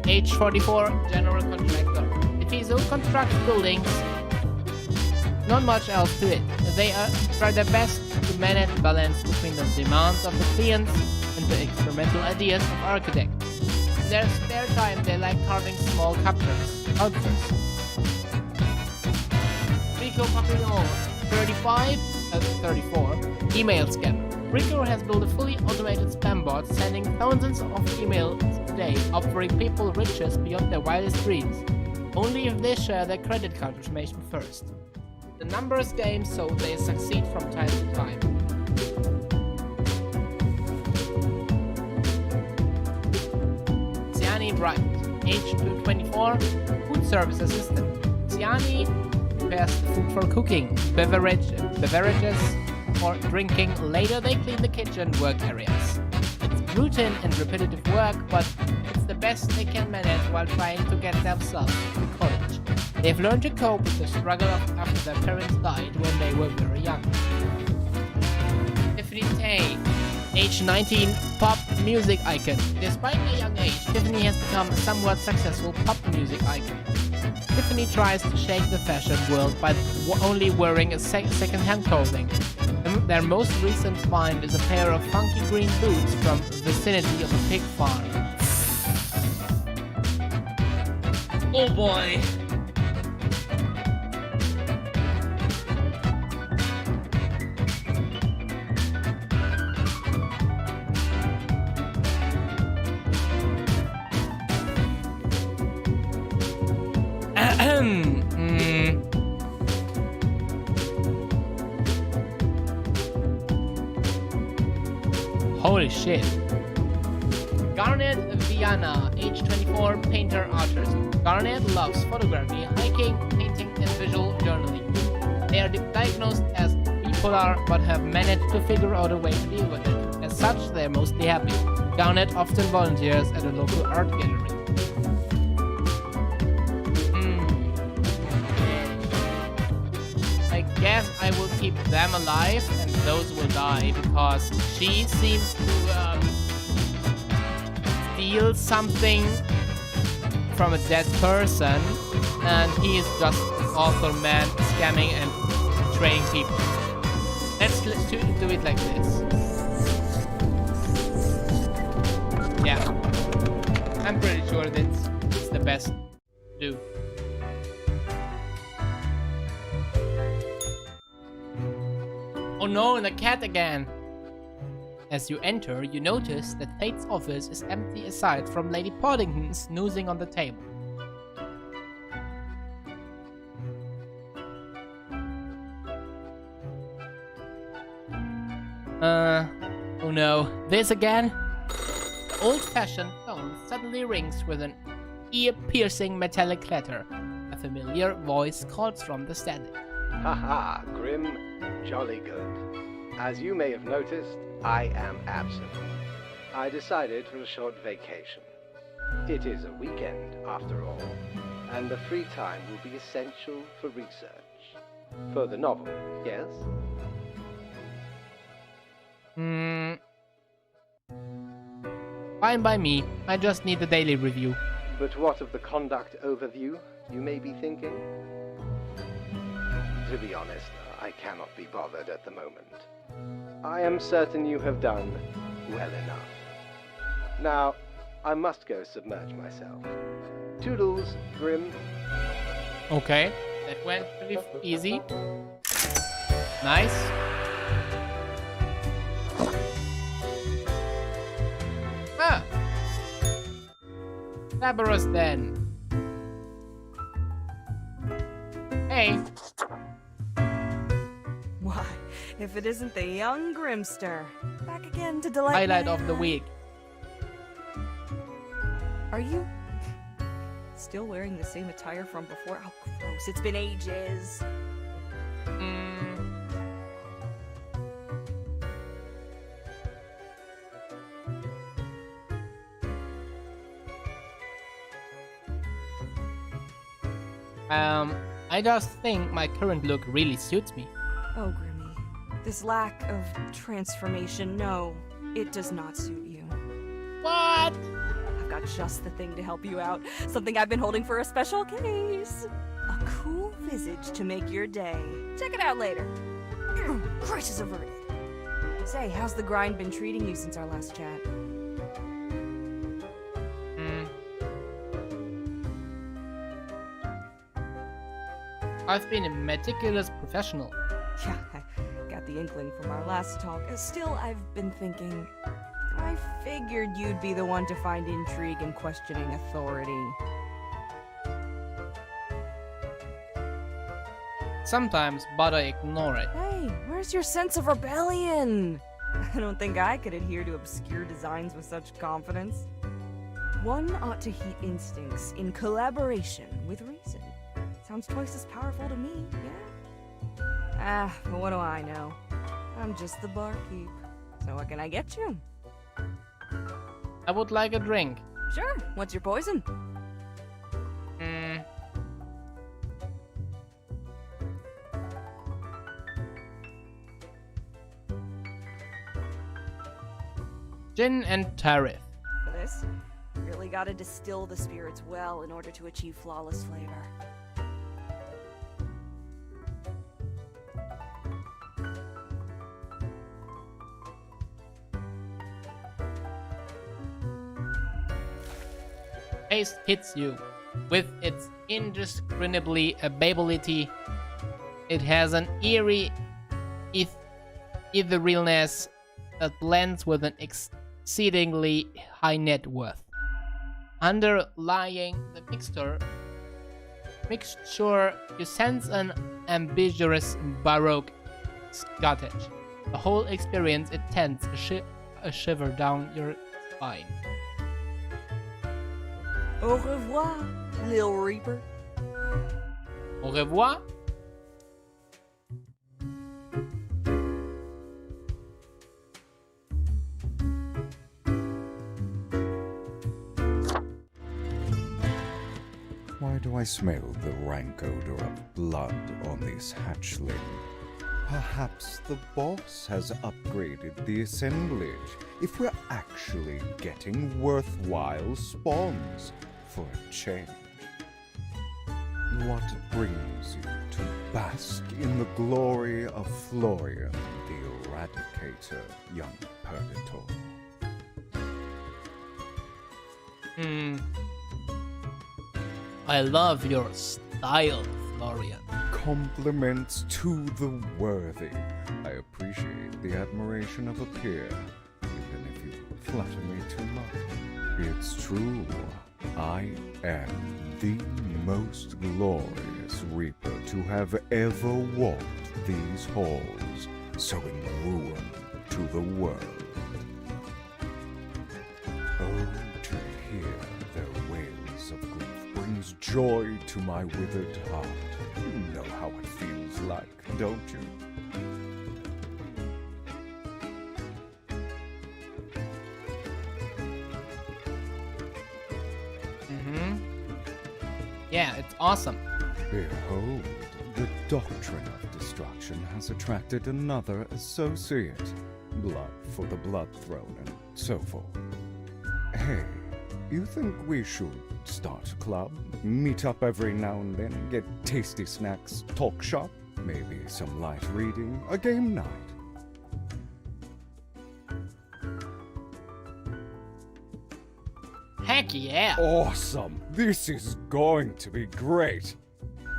Age 44, general contractor. Defiso constructs buildings. Not much else to it. They try their best to manage the balance between the demands of the clients and the experimental ideas of architects. In their spare time, they like carving small sculptures. Rico Papillon, 34, email scammer. Rico has built a fully automated spam bot sending thousands of emails a day, offering people riches beyond their wildest dreams, only if they share their credit card information first. The numbers game, so they succeed from time to time. Ziani Wright, age 24, food service assistant. Ziani prepares the food for cooking, beverages, or drinking. Later they clean the kitchen work areas. It's routine and repetitive work, but it's the best they can manage while trying to get themselves to college. They've learned to cope with the struggle after their parents died when they were very young. Tiffany Tay, age 19, pop music icon. Despite a young age, Tiffany has become a somewhat successful pop music icon. Tiffany tries to shake the fashion world by only wearing a second-hand clothing. Their most recent find is a pair of funky green boots from the vicinity of a pig farm. Oh boy! Holy shit. Garnet Viana, age 24, painter artist. Garnet loves photography, hiking, painting, and visual journaling. They are diagnosed as bipolar but have managed to figure out a way to deal with it. As such, they are mostly happy. Garnet often volunteers at a local art gallery. I guess I will keep them alive and those will die because she seems to steal something from a dead person and he is just an awful man scamming and betraying people. Let's do it like this. Yeah, I'm pretty sure that's the best to do. Oh no, the cat again! As you enter, you notice that Fate's office is empty aside from Lady Poddington snoozing on the table. Oh no, this again? The old-fashioned phone suddenly rings with an ear-piercing metallic clatter. A familiar voice calls from the static. Haha, Grim, jolly good. As you may have noticed, I am absent. I decided for a short vacation. It is a weekend, after all, and the free time will be essential for research. For the novel, yes? Fine by me. I just need the daily review. But what of the conduct overview, you may be thinking? To be honest, I cannot be bothered at the moment. I am certain you have done well enough. Now, I must go submerge myself. Toodles, Grim. Okay, that went pretty easy. Nice. Ah! Cerberus then. Hey. Why, if it isn't the young Grimster, back again to delight Highlight my of the eye. week. Are you still wearing the same attire from before? Oh, gross, it's been ages. I just think my current look really suits me. Oh, Grimmy, this lack of transformation, no, it does not suit you. What? I've got just the thing to help you out. Something I've been holding for a special case. A cool visage to make your day. Check it out later. Crisis averted. Say, how's the grind been treating you since our last chat? I've been a meticulous professional. Yeah, I got the inkling from our last talk. Still, I've been thinking... I figured you'd be the one to find intrigue in questioning authority. Sometimes, but I ignore it. Hey, where's your sense of rebellion? I don't think I could adhere to obscure designs with such confidence. One ought to heed instincts in collaboration with reason. Sounds twice as powerful to me, yeah? Ah, but what do I know? I'm just the barkeep. So what can I get you? I would like a drink. Sure, what's your poison? Gin and tariff. For this, you really gotta distill the spirits well in order to achieve flawless flavor. Taste hits you. With its indiscriminably ability, it has an eerie etherealness that blends with an exceedingly high net worth. Underlying the mixture, you sense an ambiguous Baroque Scottish. The whole experience, it tends a shiver down your spine. Au revoir, Lil Reaper. Au revoir. Why do I smell the rank odor of blood on this hatchling? Perhaps the boss has upgraded the assemblage if we're actually getting worthwhile spawns for a change. What brings you to bask in the glory of Florian the Eradicator, young Purgator? I love your style, Florian. Compliments to the worthy. I appreciate the admiration of a peer, even if you flatter me too much. It's true. I am the most glorious Reaper to have ever walked these halls, sowing ruin to the world. Oh, to hear their wails of grief brings joy to my withered heart. You know how it feels like, don't you? Yeah, it's awesome. Behold, the doctrine of destruction has attracted another associate. Blood for the blood throne and so forth. Hey, you think we should start a club? Meet up every now and then, get tasty snacks, talk shop, maybe some light reading, a game night. Heck yeah! Awesome! This is going to be great!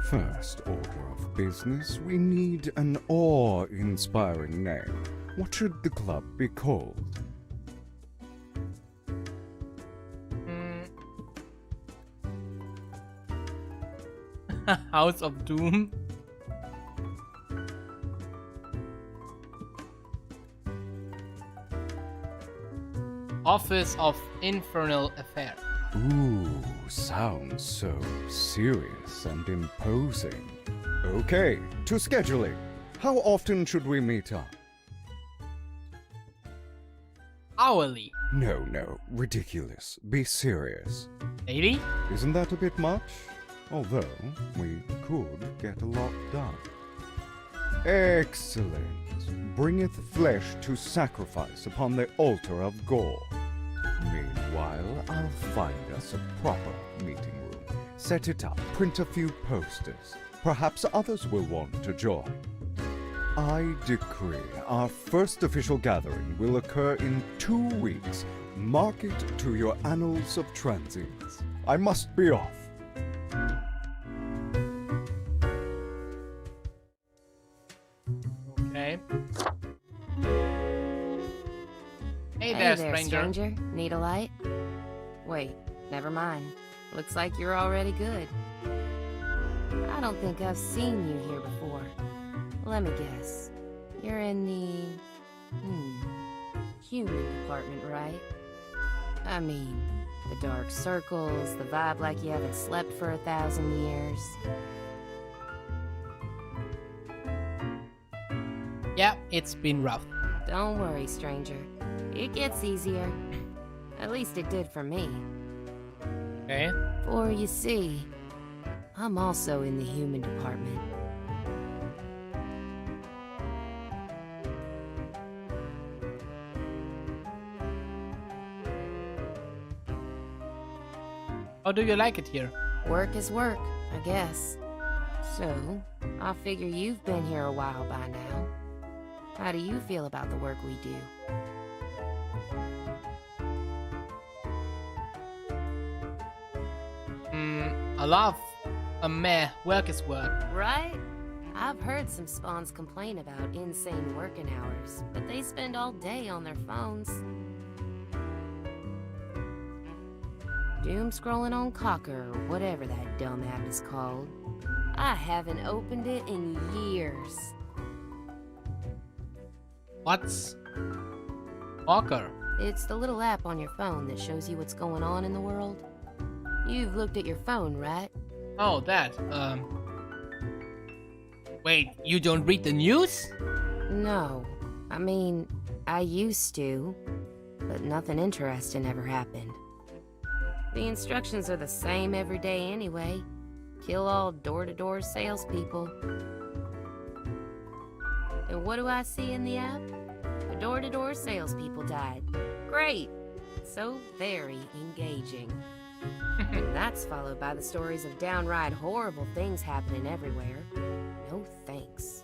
First order of business, we need an awe-inspiring name. What should the club be called? House of Doom. Office of Infernal Affair. Ooh, sounds so serious and imposing. Okay, to scheduling. How often should we meet up? Hourly. No, ridiculous. Be serious. Daily? Isn't that a bit much? Although, we could get a lot done. Excellent. Bringeth flesh to sacrifice upon the altar of gore. Meanwhile, I'll find us a proper meeting room. Set it up, print a few posters. Perhaps others will want to join. I decree our first official gathering will occur in 2 weeks. Mark it to your annals of transience. I must be off. Okay. Hey Hey there, there, stranger. Need a light? Wait, never mind. Looks like you're already good. I don't think I've seen you here before. Let me guess. You're in the... human department, right? I mean, the dark circles, the vibe like you haven't slept for 1,000 years. Yeah, it's been rough. Don't worry, stranger. It gets easier. At least it did for me. Okay. For you see, I'm also in the human department. How do you like it here? Work is work, I guess. So, I figure you've been here a while by now. How do you feel about the work we do? I love a meh, work is work. Right? I've heard some spawns complain about insane working hours, but they spend all day on their phones. Doom scrolling on Cocker, or whatever that dumb app is called. I haven't opened it in years. What's Walker? It's the little app on your phone that shows you what's going on in the world. You've looked at your phone, right? Oh, that. Wait, you don't read the news? No. I mean, I used to, but nothing interesting ever happened. The instructions are the same every day anyway. Kill all door-to-door salespeople. And what do I see in the app? The door-to-door salespeople died. Great! So very engaging. And that's followed by the stories of downright horrible things happening everywhere. No thanks.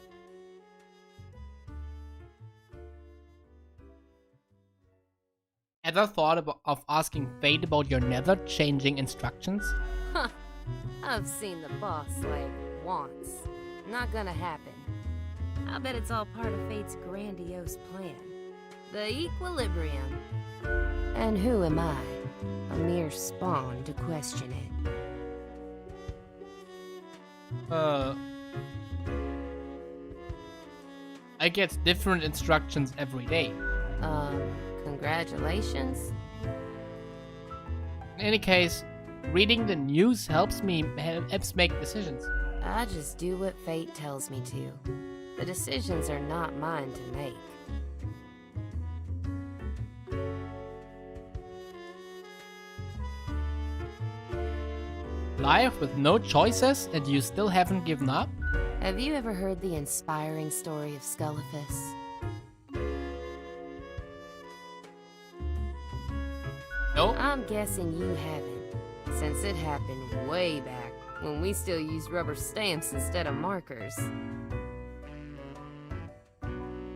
Ever thought of asking Fate about your nether changing instructions? Huh. I've seen the boss, like, once. Not gonna happen. I bet it's all part of Fate's grandiose plan. The equilibrium. And who am I? A mere spawn to question it. I get different instructions every day. Congratulations? In any case, reading the news helps make decisions. I just do what fate tells me to. The decisions are not mine to make. life with no choices and you still haven't given up? Have you ever heard the inspiring story of Scullifus? No? I'm guessing you haven't, since it happened way back when we still used rubber stamps instead of markers.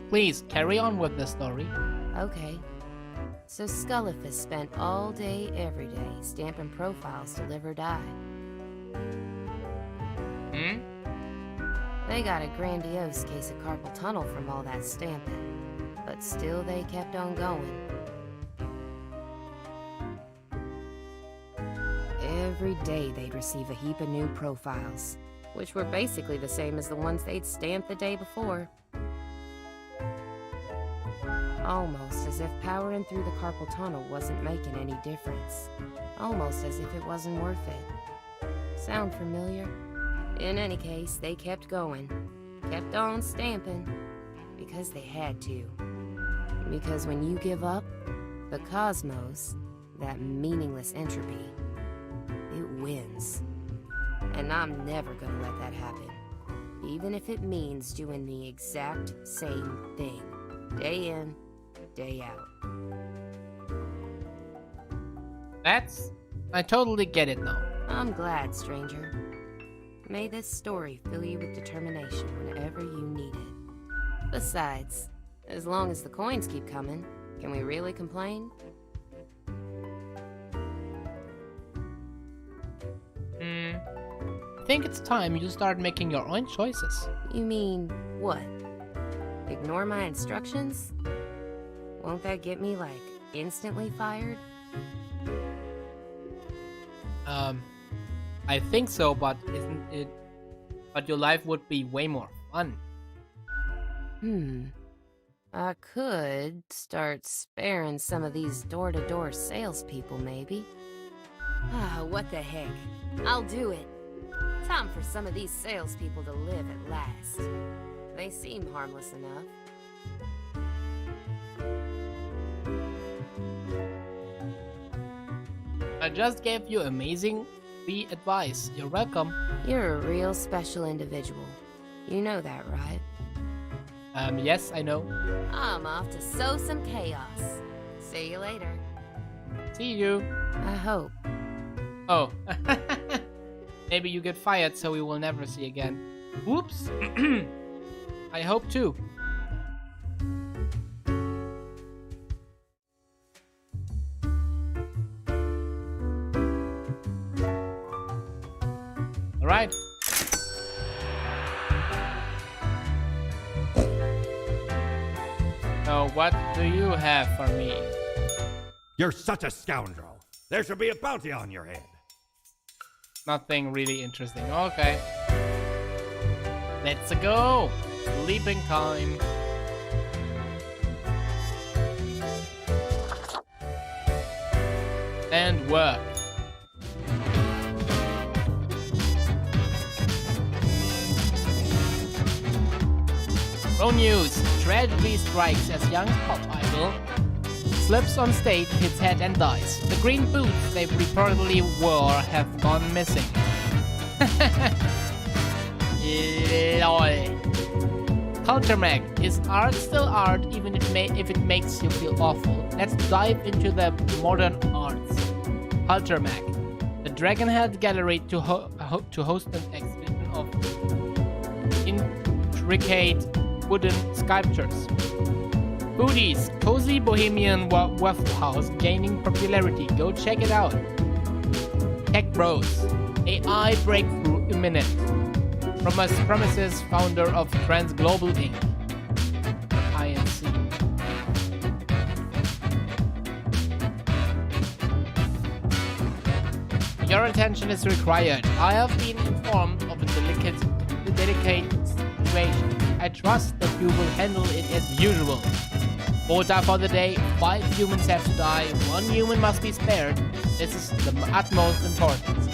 Please, carry on with the story. Okay. So Scullifus spent all day, every day, stamping profiles to live or die. They got a grandiose case of carpal tunnel from all that stamping, but still they kept on going. Every day they'd receive a heap of new profiles, which were basically the same as the ones they'd stamped the day before. Almost as if powering through the carpal tunnel wasn't making any difference. Almost as if it wasn't worth it. Sound familiar? In any case, they kept going. Kept on stamping. Because they had to. Because when you give up, the cosmos, that meaningless entropy, it wins. And I'm never gonna let that happen. Even if it means doing the exact same thing. Day in, day out. I totally get it now. I'm glad, stranger. May this story fill you with determination whenever you need it. Besides, as long as the coins keep coming, can we really complain? I think it's time you start making your own choices. You mean, what? Ignore my instructions? Won't that get me, like, instantly fired? I think so, but isn't it... But your life would be way more fun. I could start sparing some of these door-to-door salespeople, maybe. What the heck? I'll do it. Time for some of these salespeople to live at last. They seem harmless enough. I just gave you amazing free advice. You're welcome. You're a real special individual. You know that, right? Yes, I know. I'm off to sow some chaos. See you later. See you. I hope. Oh. Maybe you get fired so we will never see again. Whoops. I hope too. Alright. So what do you have for me? You're such a scoundrel. There should be a bounty on your head. Nothing really interesting. Okay. Let's go. Sleeping time. And work. Pro news. Tragedy strikes as young pop idol slips on stage, hits head and dies. The green boots they reportedly wore have gone missing. LOL. Culture Mag. Is art still art even if it makes you feel awful? Let's dive into the modern arts. Culture Mag. The Dragonhead Gallery to host an exhibition of intricate wooden sculptures. Foodies, cozy bohemian waffle house gaining popularity. Go check it out. Tech Bros, AI breakthrough imminent. Promises founder of Trans Global Inc. INC. Your attention is required. I have been informed of a delicate situation. I trust that you will handle it as usual. Quota for the day, 5 humans have to die, 1 human must be spared. This is the utmost importance.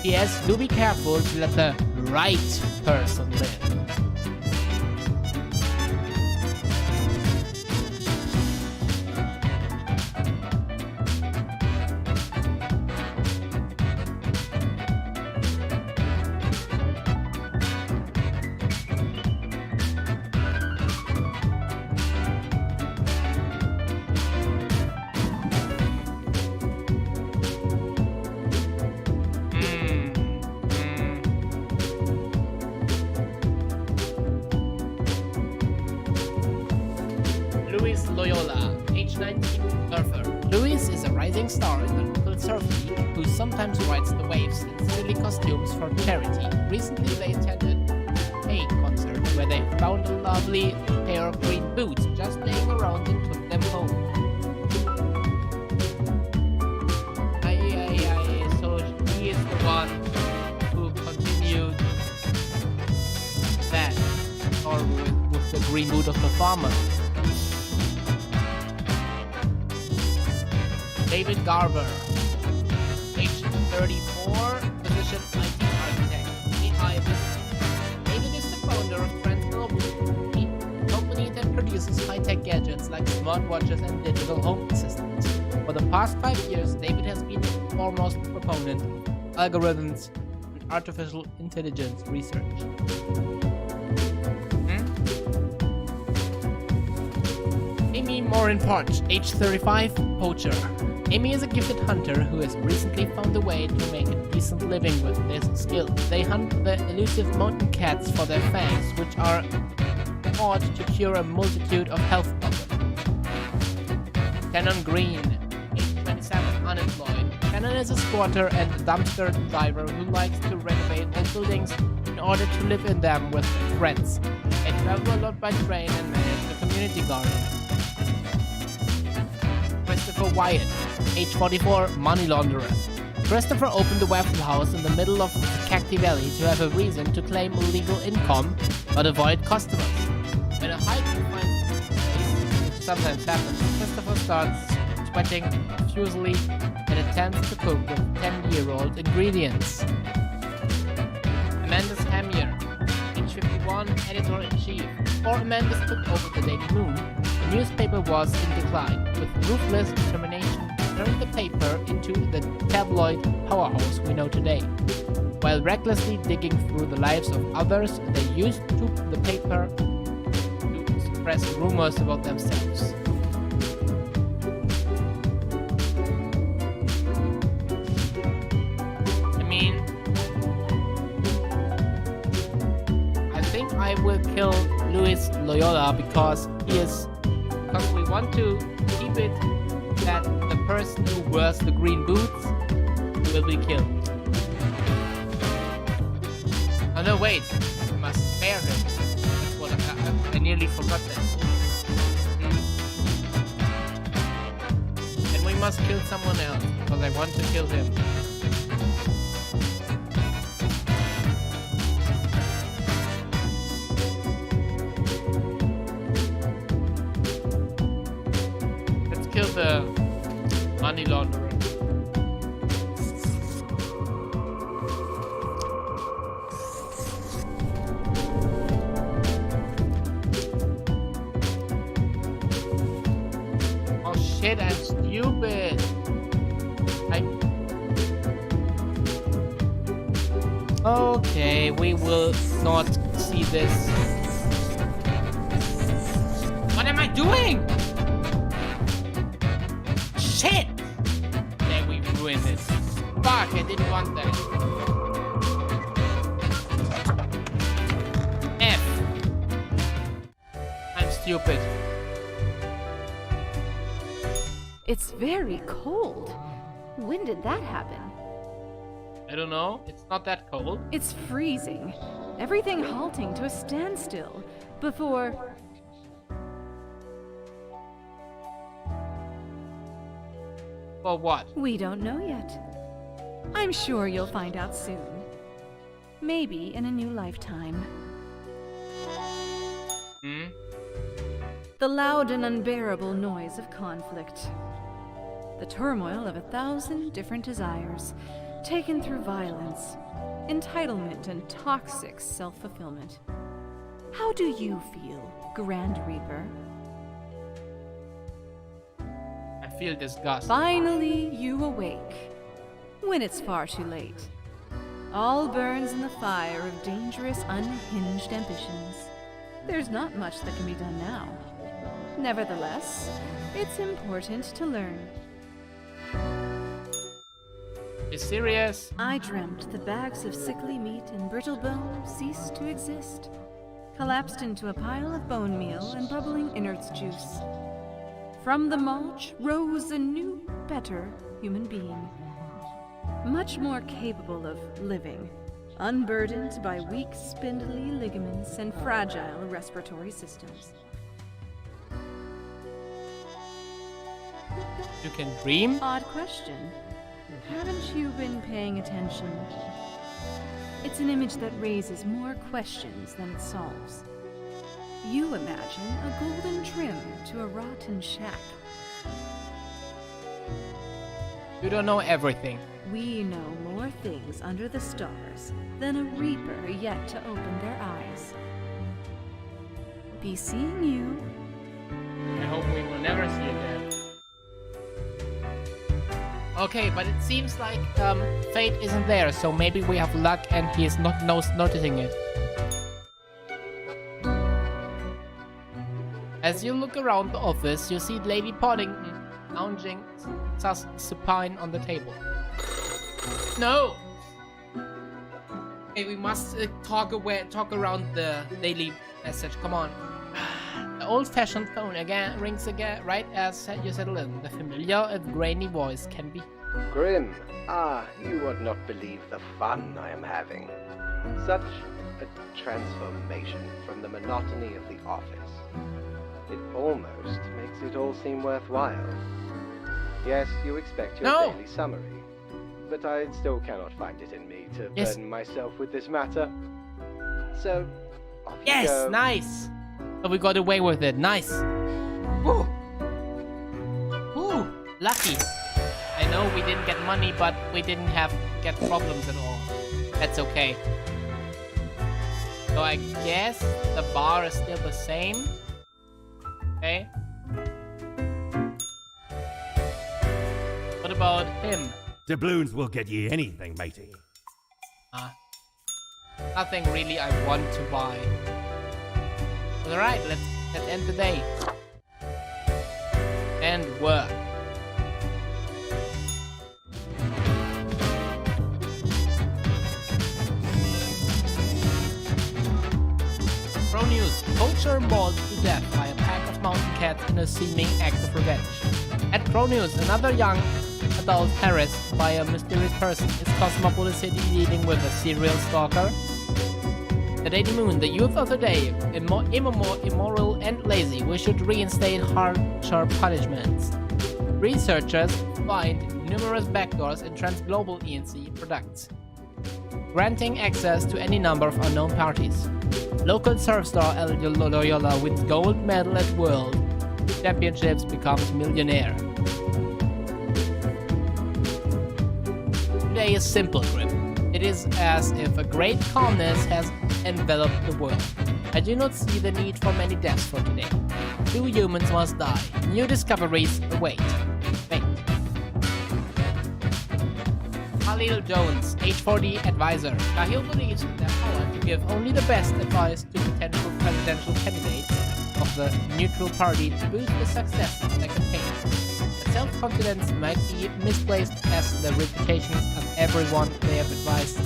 P.S. Do be careful to let the right person live. Luis Loyola, age 19, surfer. Luis is a rising star in the local surf league who sometimes rides the waves in silly costumes for charity. Recently, they attended a concert where they found a lovely pair of green boots just laying around and took them home. So he is the one who continued that story with the green boot of the farmer. David Garber, age 34, position IT architect, AI business. David is the founder of Global, a company that produces high-tech gadgets like smartwatches and digital home assistants. For the past 5 years, David has been the foremost proponent of algorithms and artificial intelligence research. Amy Morin-Potch, age 35, poacher. Amy is a gifted hunter who has recently found a way to make a decent living with this skill. They hunt the elusive mountain cats for their fangs, which are thought to cure a multitude of health problems. Shannon Green, age 27, unemployed. Shannon is a squatter and a dumpster diver who likes to renovate old buildings in order to live in them with friends. They travel a lot by train and manage a community garden. Christopher Wyatt, age 44, money launderer. Christopher opened the Waffle House in the middle of Cacti Valley to have a reason to claim illegal income, but avoid customers. When a hiker finds space, which sometimes happens, Christopher starts sweating profusely and attempts to cook with 10-year-old ingredients. Amanda Hamier, age 51, editor-in-chief. Before Amanda took over the Daily Moon, the newspaper was in decline. With ruthless determination, turned the paper into the tabloid powerhouse we know today. While recklessly digging through the lives of others, they used the paper to suppress rumors about themselves. I think I will kill Luis Loyola because we want to keep it that the person who wears the green boots will be killed. Oh no, wait, I must spare him. That's what I nearly forgot that. And we must kill someone else because I want to kill him. Kill the money launderer. Oh shit, I'm stupid. Okay, we will not see this. What am I doing? Shit! Then we ruined this. Fuck, I didn't want that. F. I'm stupid. It's very cold. When did that happen? I don't know. It's not that cold. It's freezing. Everything halting to a standstill before... For what? We don't know yet. I'm sure you'll find out soon. Maybe in a new lifetime. The loud and unbearable noise of conflict. The turmoil of 1,000 different desires, taken through violence, entitlement, and toxic self-fulfillment. How do you feel, Grand Reaper? I feel disgust. Finally, you awake. When it's far too late. All burns in the fire of dangerous, unhinged ambitions. There's not much that can be done now. Nevertheless, it's important to learn. You serious? I dreamt the bags of sickly meat and brittle bone ceased to exist, collapsed into a pile of bone meal and bubbling innards juice. from the mulch rose a new, better human being. Much more capable of living, unburdened by weak, spindly ligaments and fragile respiratory systems. You can dream? Odd question. Haven't you been paying attention? It's an image that raises more questions than it solves. You imagine a golden trim to a rotten shack. You don't know everything. We know more things under the stars than a reaper yet to open their eyes. Be seeing you. I hope we will never see it again. Okay, but it seems like Fate isn't there, so maybe we have luck and he is not noticing it. As you look around the office, you see Lady Poddington lounging supine on the table. No! Okay, we must talk around the daily message. Come on. The old-fashioned phone again rings again, right as you settle in. The familiar and grainy voice can be. Grim, you would not believe the fun I am having. Such a transformation from the monotony of the office. It almost makes it all seem worthwhile. Yes, you expect your daily summary, but I still cannot find it in me to burden myself with this matter. So, off you go. Nice! So we got away with it. Nice. Woo! Woo! Lucky. I know we didn't get money, but we didn't get problems at all. That's okay. So I guess the bar is still the same. Okay. What about him? Doubloons will get ye anything, matey. Nothing really I want to buy. Alright, let's end the day. And work. Pro news. Poacher mauled to death by a pack of mountain cats in a seeming act of revenge. At Pro News, another young adult harassed by a mysterious person. Is Cosmopolis City dealing with a serial stalker? The Daily Moon, the youth of the day, immoral and lazy. We should reinstate harsher punishments. Researchers find numerous backdoors in Transglobal ENC products, granting access to any number of unknown parties. Local surf star El Loyola wins gold medal at World Championships, becomes millionaire. Today is simple, Grim. It is as if a great calmness has enveloped the world. I do not see the need for many deaths for today. 2 humans must die. New discoveries await. Wait. Khalil Jones, age 40 advisor. Khalil believes in their power to give only the best advice to potential presidential candidates of the neutral party to boost the success of their campaign. The self-confidence might be misplaced as the reputations of everyone they have advised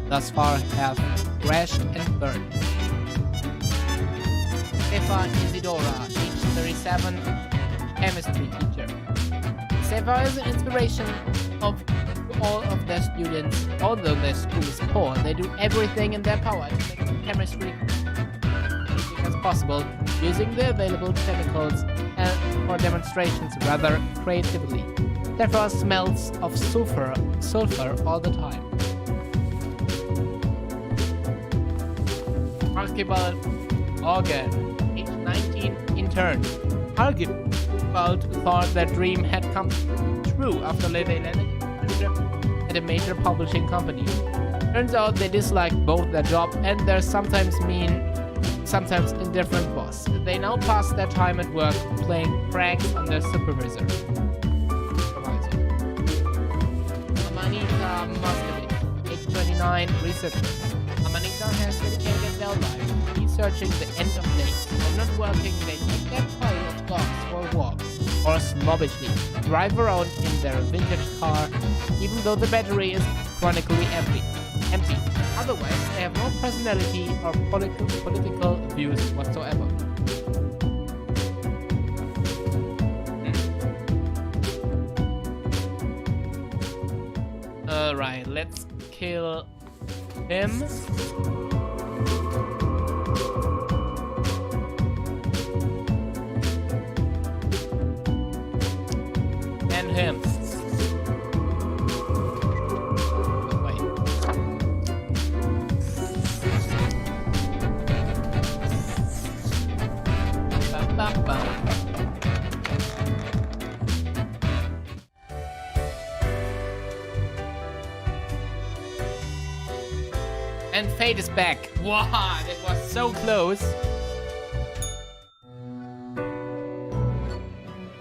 thus far have crashed and burned. Sefa Isidora, age 37, chemistry teacher. Sefa is an inspiration of all of their students. Although their school is poor, they do everything in their power to make chemistry as possible, using the available chemicals and for demonstrations rather creatively. Sefa smells of sulfur all the time. Archibald Organ, age 19, intern. Archibald thought their dream had come true after they landed at a major publishing company. Turns out they dislike both their job and their sometimes mean, sometimes indifferent boss. They now pass their time at work playing pranks on their supervisor. Amanita Moscovich, age 29, researcher. Amanita has dedicated their life researching the end of days. When not working, they take their pile of dogs for walks, or snobbishly drive around in their vintage car, even though the battery is chronically empty. Otherwise, they have no personality or political views whatsoever. Alright, let's kill him. And him. Wait. Bum, bum, bum. And Fate is back. Wow, that was so close.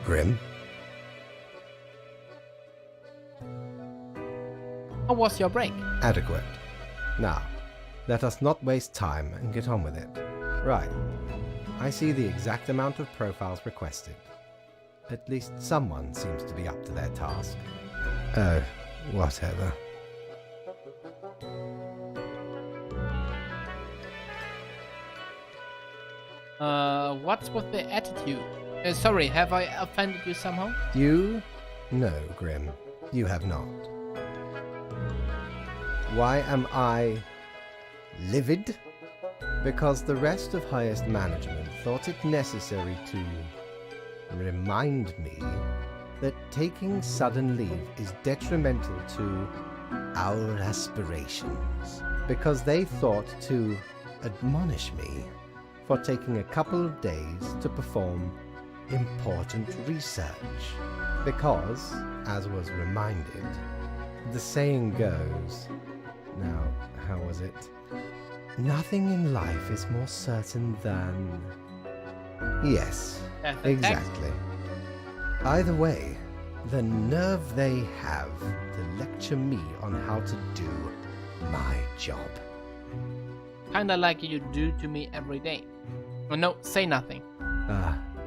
Grim? How was your break? Adequate. Now, let us not waste time and get on with it. Right. I see the exact amount of profiles requested. At least someone seems to be up to their task. Oh, whatever. What's with the attitude? Sorry, have I offended you somehow? You? No, Grim. You have not. Why am I livid? Because the rest of highest management thought it necessary to remind me that taking sudden leave is detrimental to our aspirations. Because they thought to admonish me for taking a couple of days to perform important research. Because, as was reminded, the saying goes, now, how was it? Nothing in life is more certain than... Yes, exactly. Either way, the nerve they have to lecture me on how to do my job. Kinda like you do to me every day. Oh no, say nothing.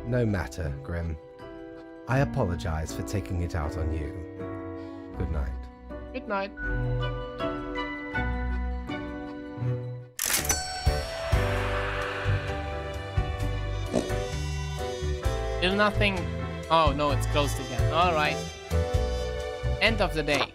No matter, Grim. I apologize for taking it out on you. Good night. Good night. Still nothing. Oh no, it's closed again. Alright. End of the day.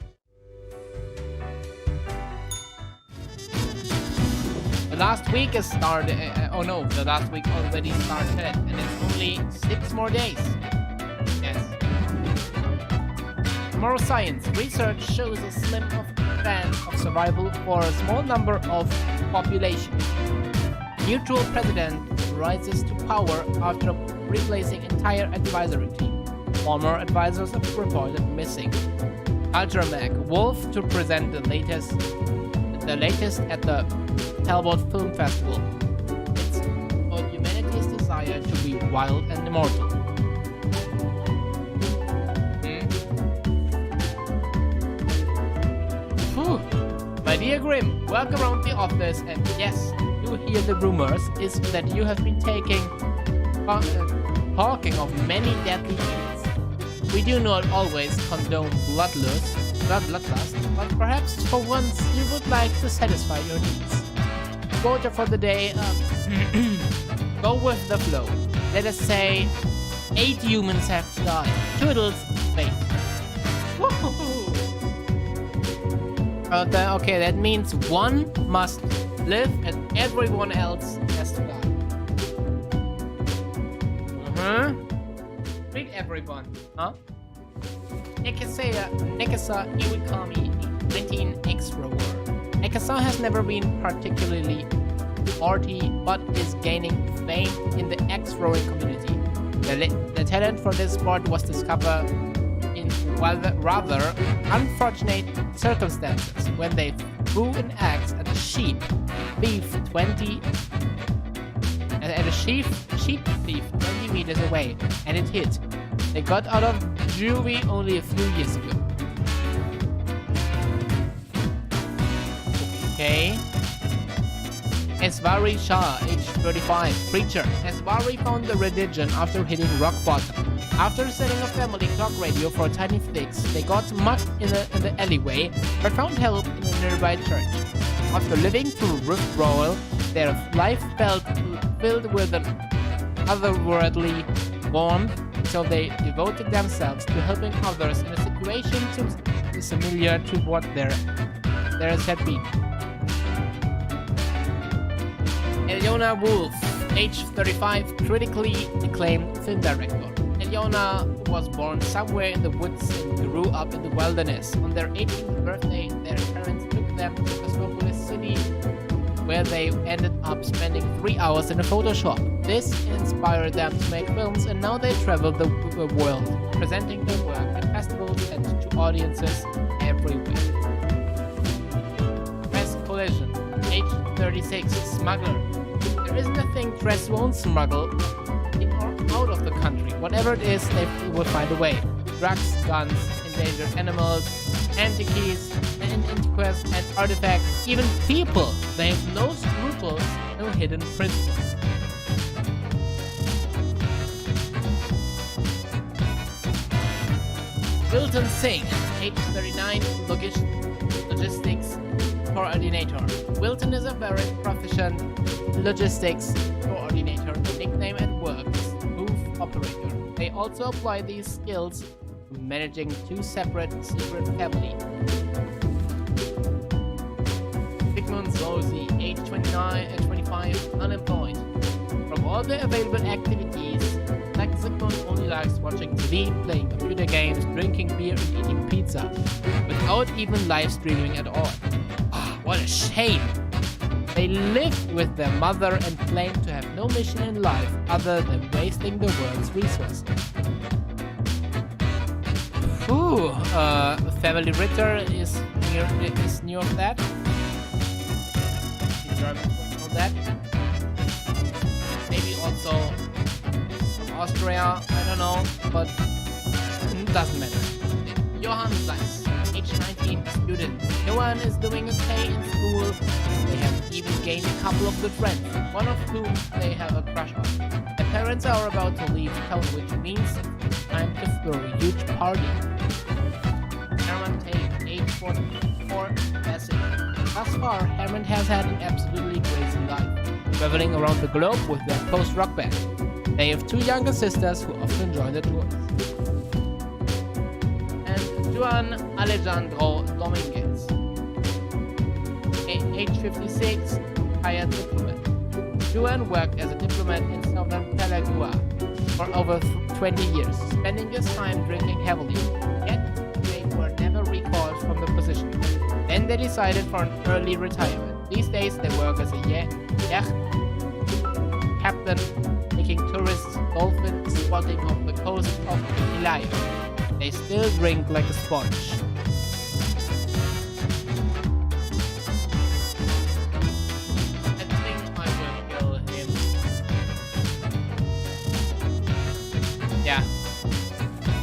The last week is started. Oh no, the last week already started, and it's only 6 more days. Yes. More science. Research shows a slim chance of survival for a small number of population. Neutral president rises to power after replacing entire advisory team. Former advisors have reported missing. Ultramag Wolf to present the latest at the Talbot Film Festival. It's about humanity's desire to be wild and immortal. Phew. My dear Grim, work around the office, and yes, you hear the rumors is that you have been talking of many deadly deeds. We do not always condone bloodlust, but perhaps for once you would like to satisfy your needs. Quota for the day, go with the flow. Let us say 8 humans have to die. Toodles, fate. Okay, that means one must live and everyone else has to die. Treat everyone, huh? Nekasa Iwikami 19 extrovert. Nekasa has never been particularly arty, but is gaining fame in the X-throwing community. The talent for this sport was discovered in rather unfortunate circumstances when they threw an axe at a sheep thief 20 meters away, and it hit. They got out of juvie only a few years ago. Okay. Esvari Shah, age 35, preacher. Esvari found the religion after hitting rock bottom. After setting a family clock radio for a tiny fix, they got mucked in the alleyway, but found help in a nearby church. After living through withdrawal, their life felt filled with an otherworldly warmth, so they devoted themselves to helping others in a situation similar to what theirs had been. Eliona Wolf, age 35, critically acclaimed film director. Eliona was born somewhere in the woods and grew up in the wilderness. On their 18th birthday, their parents took them to Cosmopolis City, where they ended up spending 3 hours in a photo shop. This inspired them to make films, and now they travel the world, presenting their work at festivals and to audiences everywhere. Press Collision, age 36, smuggler. There isn't a thing Dress won't smuggle in or out of the country. Whatever it is, they will find a way. Drugs, guns, endangered animals, antiquities, antiques and artifacts, even people. They have no scruples, no hidden principles. Wilton Singh, age 39, logistics coordinator. Wilton is a very proficient logistics coordinator. The nickname at work is Move Operator. They also apply these skills to managing 2 separate secret families. Sigmund Rosie, age 25, unemployed. From all the available activities, like Sigmund only likes watching TV, playing computer games, drinking beer and eating pizza, without even live streaming at all. What a shame! They live with their mother and claim to have no mission in life other than wasting the world's resources. Ooh, Family Ritter is new of that. The Germans will know that. Maybe also from Austria, I don't know, but it doesn't matter. Johann Sachs, age 19, student. Johann is doing okay in school. They have even gained a couple of good friends, one of whom they have a crush on. Their parents are about to leave town, which means it's time to throw a huge party. Herman Tate, age 44, passive. Thus far, Herman has had an absolutely crazy life, traveling around the globe with their post-rock band. They have 2 younger sisters who often join the tours. And Juan Alejandro Dominguez, age 56, retired diplomat. Juan worked as a diplomat in southern Paraguay for over 20 years, spending his time drinking heavily. Yet, they were never recalled from the position. Then they decided for an early retirement. These days, they work as a yacht captain, taking tourists dolphin spotting off the coast of Hilayo. They still drink like a sponge. I think I will kill him. Yeah.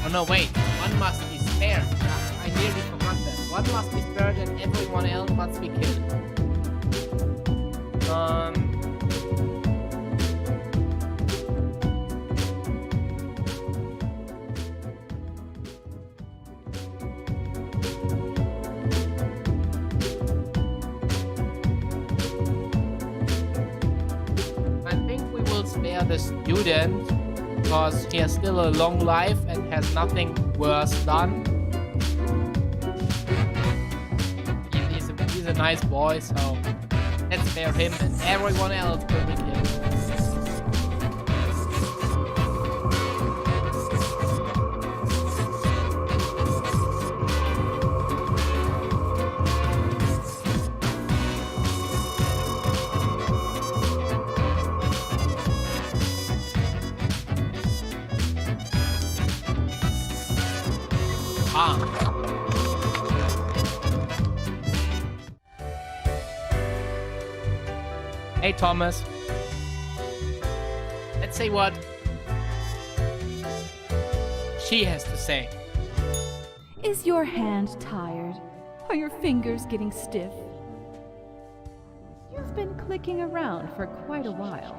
Oh no, wait. One must be spared. I nearly forgot that. One must be spared and everyone else must be killed. Spare the student because he has still a long life and has nothing worse done. He's a nice boy, so let's spare him and everyone else will be killed. Hey Thomas, let's see what she has to say. Is your hand tired? Are your fingers getting stiff? You've been clicking around for quite a while.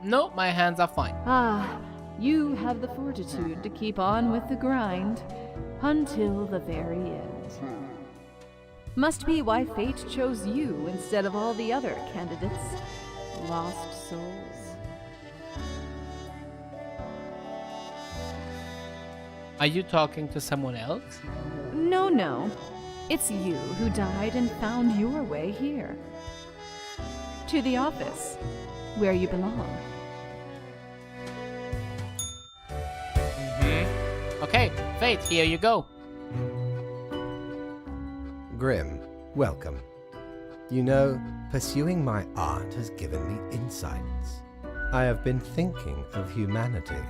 No, my hands are fine. Ah, you have the fortitude to keep on with the grind until the very end. Must be why fate chose you instead of all the other candidates. Lost souls. Are you talking to someone else? No. It's you who died and found your way here. To the office, where you belong. Okay, Fate, here you go. Grim, welcome. You know, pursuing my art has given me insights. I have been thinking of humanity,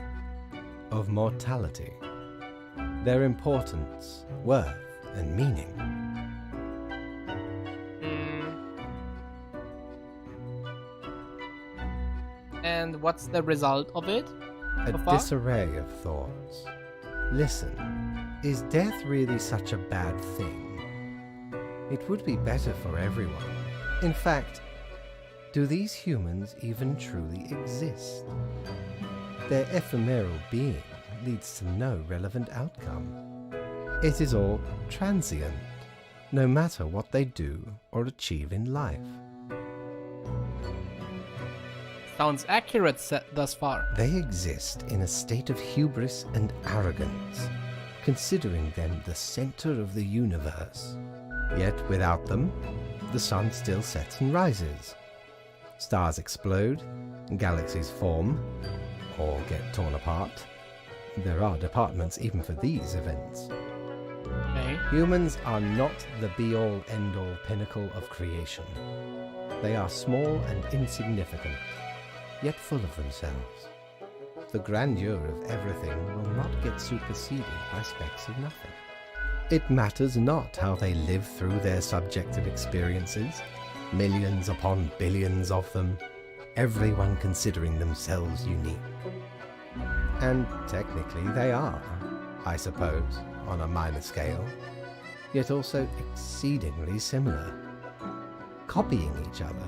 of mortality, their importance, worth, and meaning. And what's the result of it? A So far? disarray of thoughts. Listen, is death really such a bad thing? It would be better for everyone. In fact, do these humans even truly exist? Their ephemeral being leads to no relevant outcome. It is all transient, no matter what they do or achieve in life. Sounds accurate thus far. They exist in a state of hubris and arrogance, considering them the center of the universe. Yet without them, the sun still sets and rises. Stars explode, galaxies form, or get torn apart. There are departments even for these events. Okay. Humans are not the be-all, end-all pinnacle of creation. They are small and insignificant, yet full of themselves. The grandeur of everything will not get superseded by specks of nothing. It matters not how they live through their subjective experiences, millions upon billions of them, everyone considering themselves unique. And technically they are, I suppose, on a minor scale, yet also exceedingly similar, copying each other,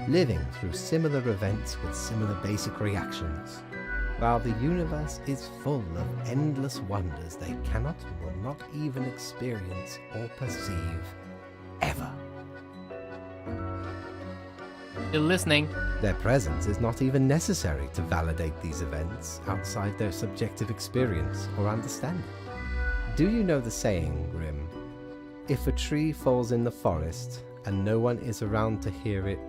living through similar events with similar basic reactions, while the universe is full of endless wonders they cannot or will not even experience or perceive, ever. Still listening. Their presence is not even necessary to validate these events outside their subjective experience or understanding. Do you know the saying, Grim? If a tree falls in the forest and no one is around to hear it,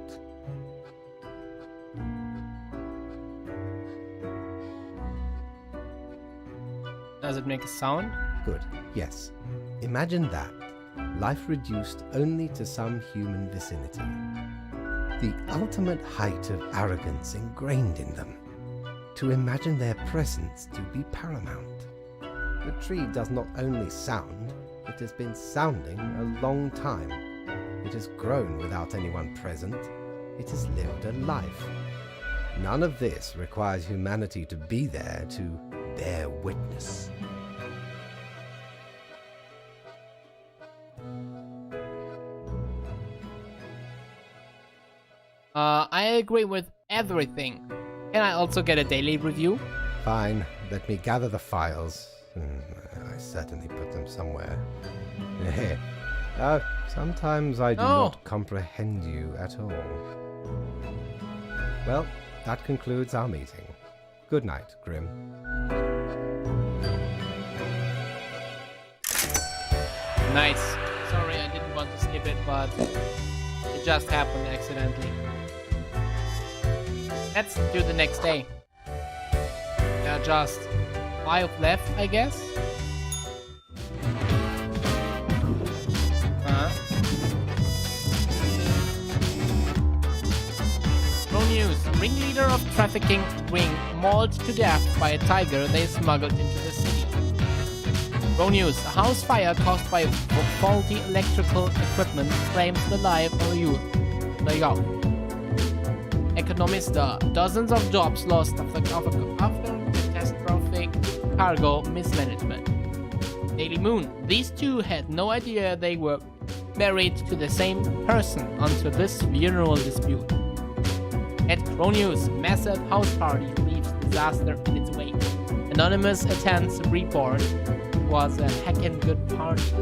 Does it make a sound? good, yes. Imagine that, life reduced only to some human vicinity. The ultimate height of arrogance ingrained in them. To imagine their presence to be paramount. The tree does not only sound, it has been sounding a long time. It has grown without anyone present. It has lived a life. None of this requires humanity to be there to bear witness. I agree with everything. Can I also get a daily review? Fine, let me gather the files. I certainly put them somewhere. Sometimes I do not comprehend you at all. Well, that concludes our meeting. Good night, Grim. Nice. Sorry, I didn't want to skip it, but it just happened accidentally. Let's do the next day. There are just 5 left, I guess. Pro news. Ringleader of trafficking ring mauled to death by a tiger they smuggled into the city. Pro news. A house fire caused by faulty electrical equipment claims the life of a youth. There you go. Economista. Dozens of jobs lost after catastrophic cargo mismanagement. Daily Moon. These two had no idea they were married to the same person until this funeral dispute. At Crow News. Massive house party leaves disaster in its wake. Anonymous attends report was a heckin' good party.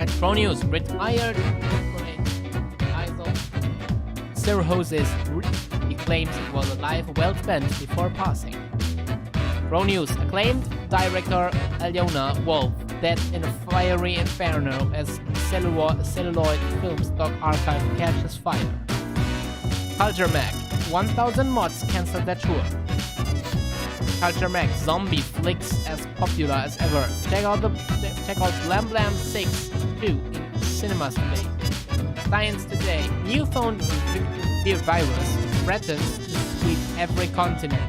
At Crow News. Retired cirrhosis. He claims it was a life well spent before passing. Pro News. Acclaimed director Alyona Wolf, dead in a fiery inferno as celluloid film stock archive catches fire. Culture Mag. 1000 mods cancel their tour. Culture Mag. Zombie flicks as popular as ever. Check out Blam Blam 6 2 in cinemas today. Science Today. New phone virus threatens to sweep every continent.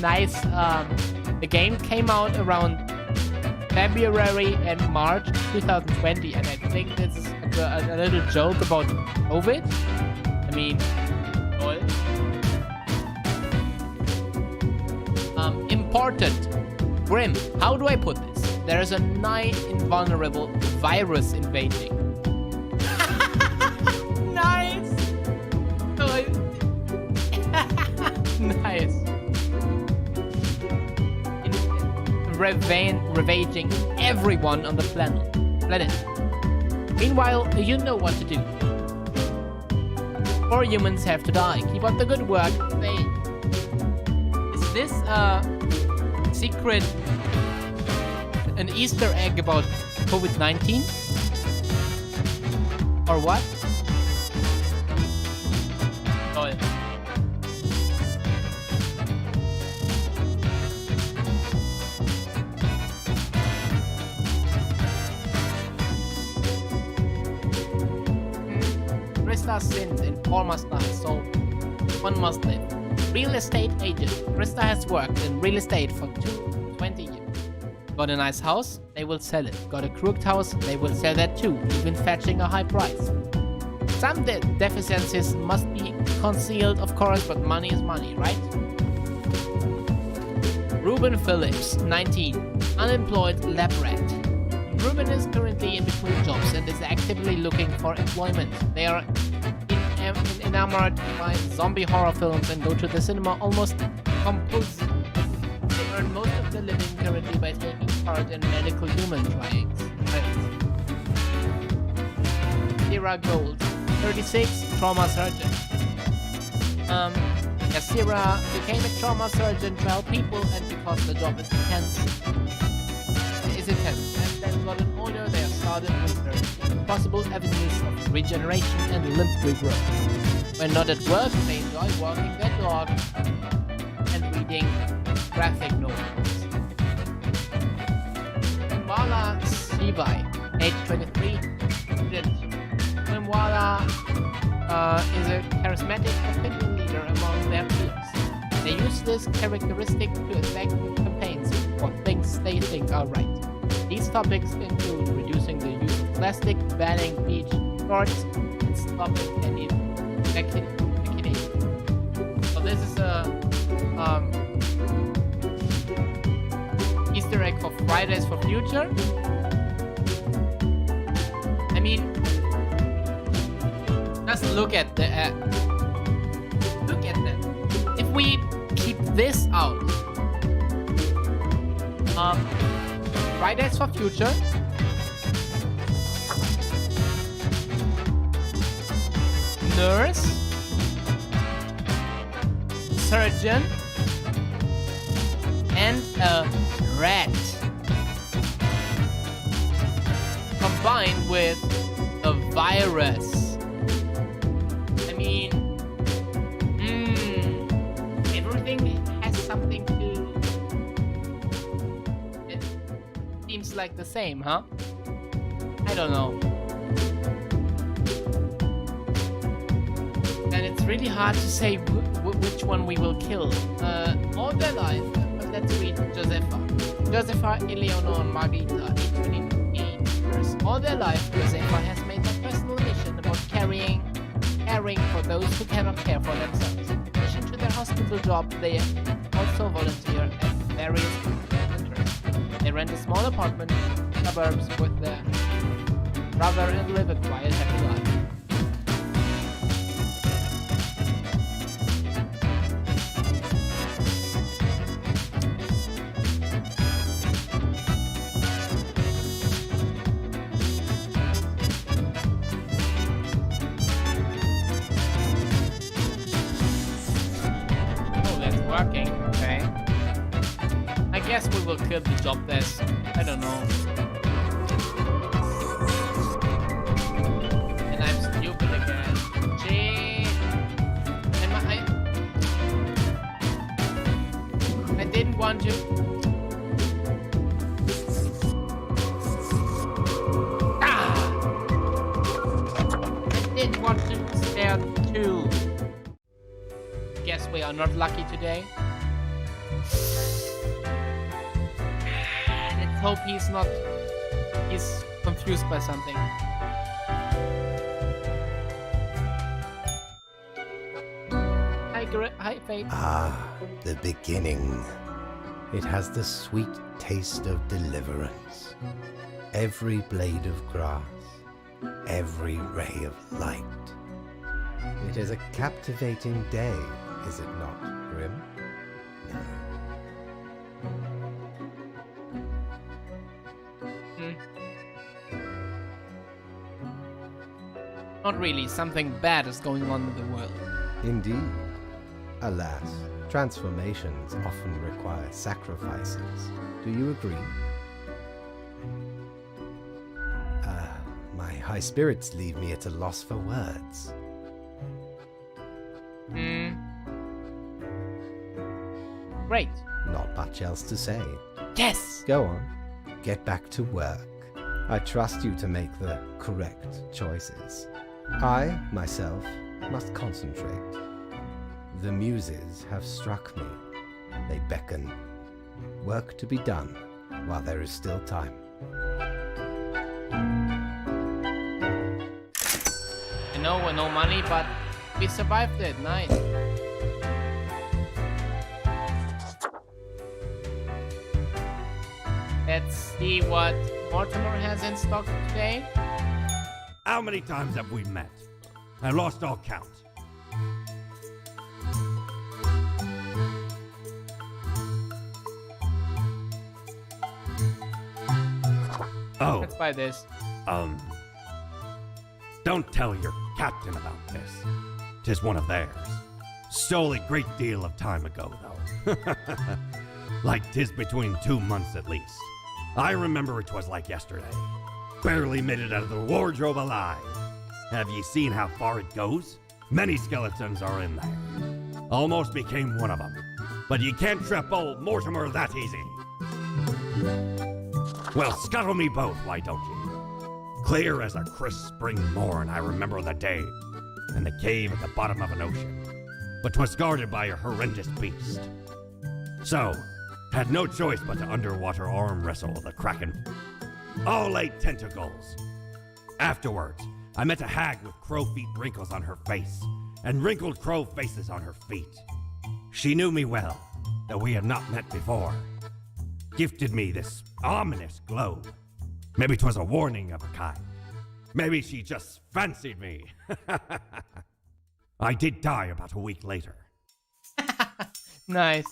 Nice. The game came out around February and March 2020, and I think this is a little joke about COVID. I mean, lol. Important. Grim. How do I put this? There is a nigh invulnerable virus invading. Nice. Nice. Ravaging everyone on the planet. Meanwhile, you know what to do. 4 humans have to die. Keep up the good work. Wait. Is this a secret, an Easter egg about COVID-19? Or what? Oh. Krista sins in 4 must die, so 1 must live. Real estate agent. Krista has worked in real estate for 20 years. Got a nice house? They will sell it. Got a crooked house? They will sell that too, even fetching a high price. Some deficiencies must be concealed, of course, but money is money, right? Ruben Phillips, 19, unemployed lab rat. Ruben is currently in between jobs and is actively looking for employment. They are enamored by zombie horror films and go to the cinema almost compulsively. They earn most of their living currently by taking part in medical human trials. Sarah Gold, 36, trauma surgeon. Sarah became a trauma surgeon to help people, and because the job is intense. As they've gotten older, they have started researching possible avenues of regeneration and limb regrowth. When not at work, they enjoy walking their dog and reading graphic novels. Mwala Sibai, age 23, student. Mwala is a charismatic opinion leader among their peers. They use this characteristic to effect campaigns for things they think are right. These topics include reducing the use of plastic, banning beach sports, and stopping any vaccination. So this is a Easter egg for Fridays for Future. I mean, just look at the look at that. If we keep this out, Fridays for Future, nurse, surgeon, and a rat, combined with a virus. I mean, everything has something to... It seems like the same, huh? I don't know. And it's really hard to say which one we will kill. All their life, let's read Josefa. Josefa, Eleonor, and Margarita, each 28 years. All their life, Josefa has made a personal mission about caring for those who cannot care for themselves. In addition to their hospital job, they also volunteer at various centers. They rent a small apartment in the suburbs with their brother and live a quiet, happy life. Working. will kill the job desk. I don't know. And I'm stupid again. Gee. And I didn't want to. I didn't want to stare too. Guess we are not lucky today. Let's hope he's confused by something. Hi, Faith. Ah, the beginning. It has the sweet taste of deliverance. Every blade of grass, every ray of light. It is a captivating day, is it not, Grim? Not really. Something bad is going on in the world. Indeed. Alas, transformations often require sacrifices. Do you agree? My high spirits leave me at a loss for words. Great. Not much else to say. Yes! Go on. Get back to work. I trust you to make the correct choices. I, myself, must concentrate. The muses have struck me. They beckon. Work to be done while there is still time. I know we're no money, but we survived it. Nice. Let's see what Mortimer has in stock today. How many times have we met? I lost all count. Oh, Let's buy this. don't tell your captain about this. 'Tis one of theirs. Stole a great deal of time ago, though. Like 'tis between 2 months at least. I remember it was like yesterday. Barely made it out of the wardrobe alive. Have ye seen how far it goes? Many skeletons are in there. Almost became one of them. But you can't trap old Mortimer that easy. Well, scuttle me both, why don't you? Clear as a crisp spring morn, I remember the day, in the cave at the bottom of an ocean. But 'twas guarded by a horrendous beast. So, had no choice but to underwater arm wrestle the kraken. All 8 tentacles. Afterwards, I met a hag with crow feet wrinkles on her face, and wrinkled crow faces on her feet. She knew me well, though we had not met before. Gifted me this ominous globe. Maybe 'twas a warning of a kind. Maybe she just fancied me. I did die about a week later. Nice.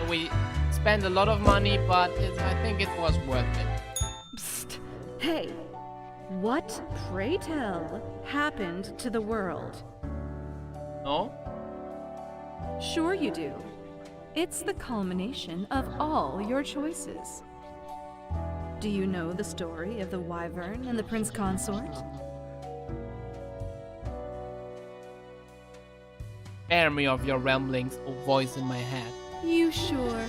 We spent a lot of money, but I think it was worth it. Psst. Hey, what, pray tell, happened to the world? No? Sure you do. It's the culmination of all your choices. Do you know the story of the wyvern and the prince consort? Spare me of your ramblings or voice in my head. You sure?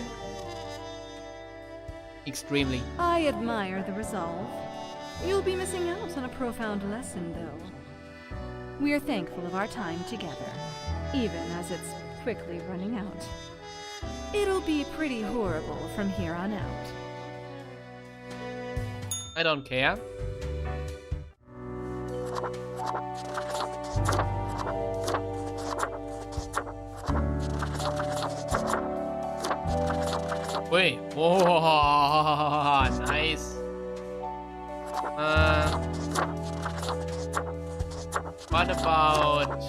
Extremely. I admire the resolve. You'll be missing out on a profound lesson, though. We're thankful of our time together, even as it's quickly running out. It'll be pretty horrible from here on out. I don't care. Wait. Whoa, nice. What about...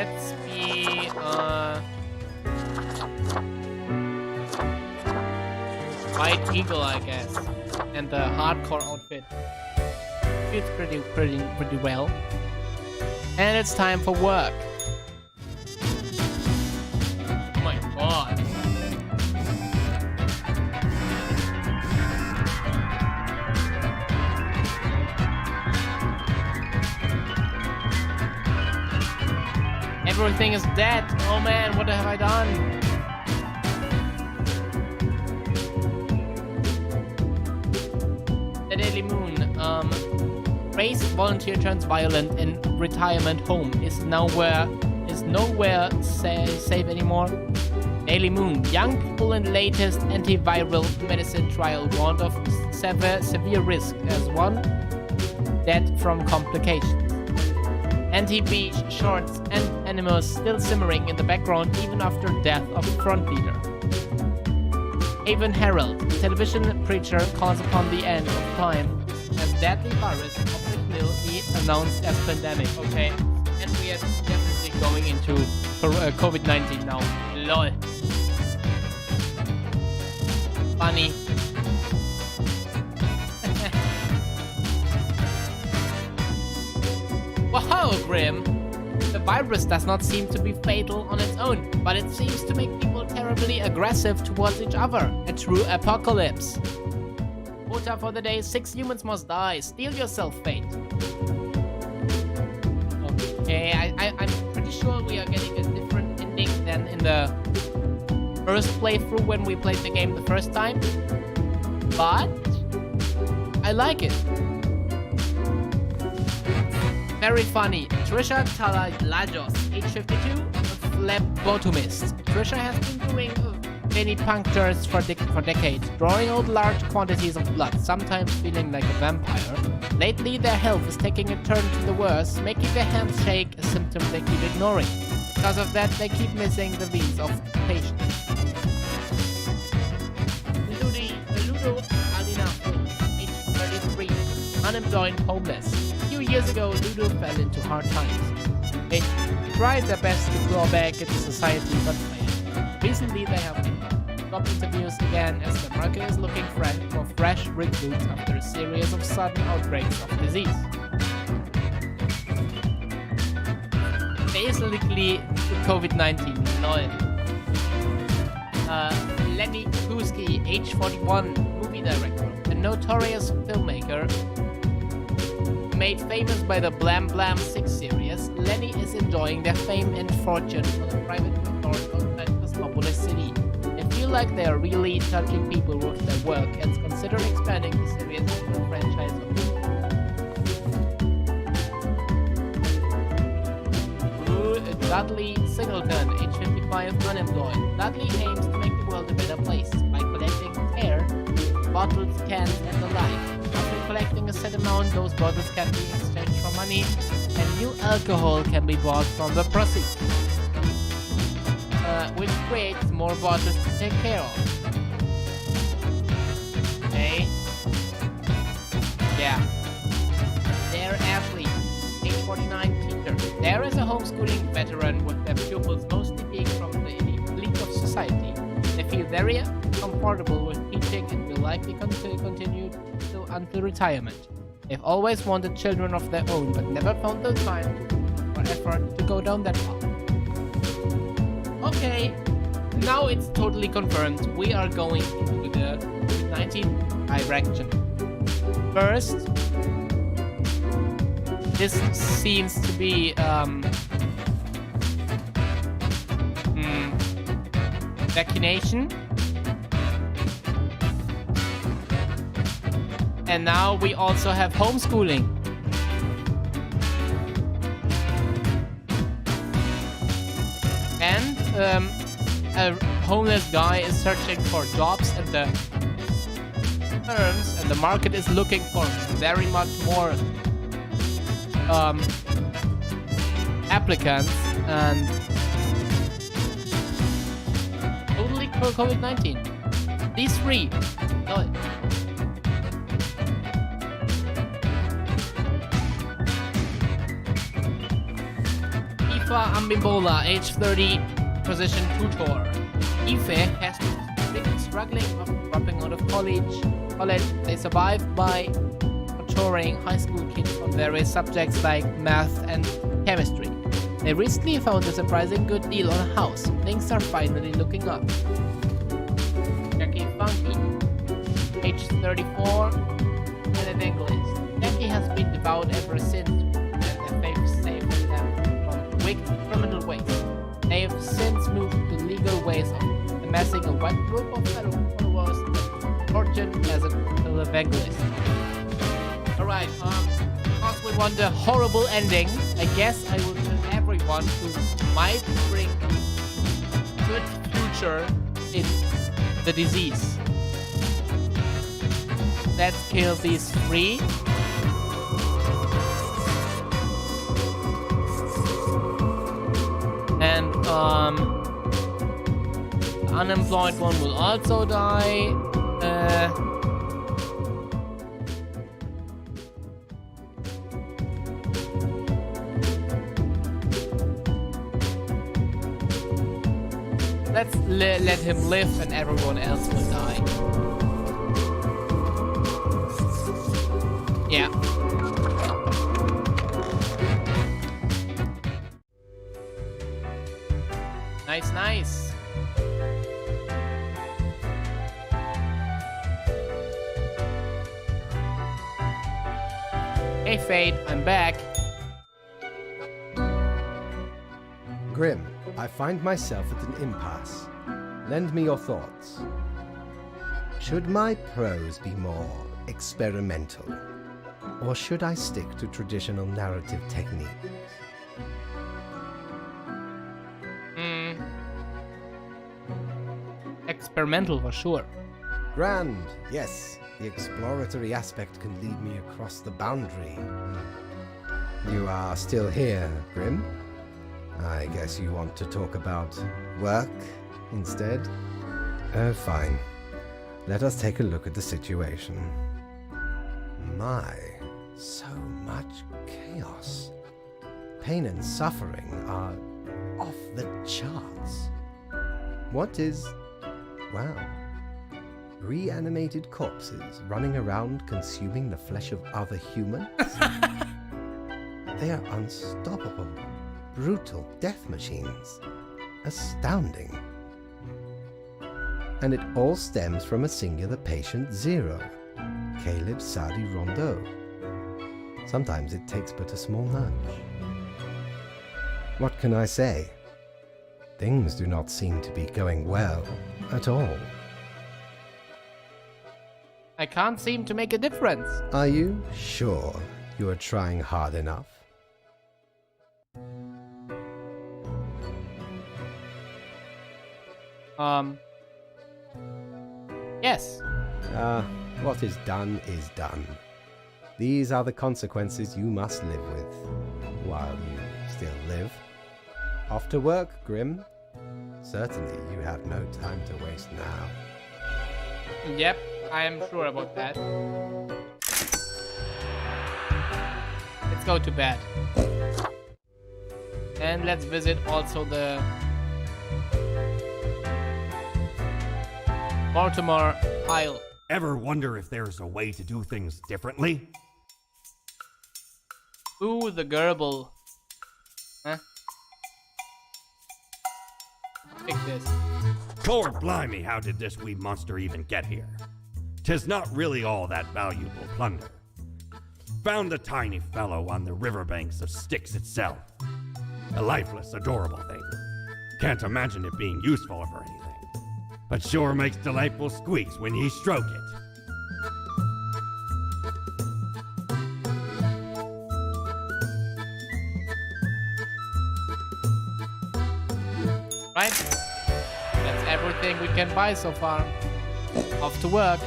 let's be White Eagle, I guess, and the hardcore outfit fits pretty well. And it's time for work. Oh my god. Everything is dead. Oh man, what have I done? The Daily Moon. Race volunteer turns violent in retirement home is nowhere safe anymore. Daily Moon. Young people in latest antiviral medicine trial warned of severe risk as one dead from complications. Anti-beach shorts and animals still simmering in the background even after death of front leader. Avon Herald, television preacher, calls upon the end of time as deadly virus officially announced as pandemic. Okay, and we are definitely going into COVID-19 now. Lol. Funny. Wow, Grim! The virus does not seem to be fatal on its own, but it seems to make people terribly aggressive towards each other. A true apocalypse. Quota for the day, 6 humans must die. Steal yourself, fate. Okay, I'm pretty sure we are getting a different ending than in the first playthrough when we played the game the first time. But I like it. Very funny. Trisha Talalajos, age 52, phlebotomist. Trisha has been doing venipunctures for decades, drawing out large quantities of blood, sometimes feeling like a vampire. Lately, their health is taking a turn to the worse, making their hands shake, a symptom they keep ignoring. Because of that, they keep missing the veins of patients. Ludo Alina, age 33, unemployed, homeless. A few years ago, Ludo fell into hard times. They tried their best to claw back into society, but failed. Recently, they have job interviews again as the market is looking for fresh recruits after a series of sudden outbreaks of disease. Basically, COVID-19. Lol. Lenny Kuski, age 41, movie director, a notorious filmmaker. Made famous by the Blam Blam 6 series, Lenny is enjoying their fame and fortune on a private resort outside Cosmopolis City. They feel like they are really touching people with their work and consider expanding the series into a franchise of Dudley Singleton, age 55, unemployed. Dudley aims to make the world a better place by collecting air, bottles, cans, and the like. After collecting a set amount, those bottles can be exchanged for money, and new alcohol can be bought from the proceeds, which creates more bottles to take care of. Okay. Yeah. There, Ashley, age 49, teacher. There is a homeschooling veteran with their pupils mostly being from the elite of society. They feel very comfortable with teaching and will likely continue until retirement. They've always wanted children of their own, but never found the time or effort to go down that path. Okay, now it's totally confirmed. We are going into the COVID-19 direction. First, this seems to be vaccination. And now we also have homeschooling. And a homeless guy is searching for jobs at the firms, and the market is looking for very much more applicants, and totally for COVID-19. These three. No. Alpha Ambimbola, age 30, position tutor. Ife has been struggling after dropping out of college. They survive by tutoring high school kids on various subjects like math and chemistry. They recently found a surprising good deal on a house. Things are finally looking up. Jackie Funky, age 34, and an English. Jackie has been devout ever since, and their faith saved them from wicked criminal ways. They have since moved to legal ways of amassing a wide group of followers and fortune as a evangelist. Alright, because we want a horrible ending, I guess I will tell everyone who might bring good future in the disease. Let's kill these 3. And the unemployed one will also die. Let's let him live and everyone else will die. Yeah. Nice. Hey Fate, I'm back. Grim, I find myself at an impasse. Lend me your thoughts. Should my prose be more experimental? Or should I stick to traditional narrative techniques? Experimental for sure. Grand, yes. The exploratory aspect can lead me across the boundary. You are still here, Grim? I guess you want to talk about work instead? Oh, fine. Let us take a look at the situation. My, so much chaos. Pain and suffering are off the charts. What is, well, reanimated corpses running around consuming the flesh of other humans? They are unstoppable, brutal death machines. Astounding. And it all stems from a singular patient zero, Caleb Sadi Rondeau. Sometimes it takes but a small nudge. What can I say? Things do not seem to be going well at all. I can't seem to make a difference. Are you sure you are trying hard enough? Yes. What is done is done. These are the consequences you must live with, while you still live. Off to work, Grim. Certainly you have no time to waste now. Yep, I am sure about that. Let's go to bed. And let's visit also the Baltimore Isle. Ever wonder if there's a way to do things differently? Ooh, the gerbil. Huh? Pick this. Lord blimey, how did this wee monster even get here? 'Tis not really all that valuable plunder. Found the tiny fellow on the riverbanks of Styx itself. A lifeless, adorable thing. Can't imagine it being useful for anything. But sure makes delightful squeaks when ye stroke it. Right? That's everything we can buy so far. Off to work.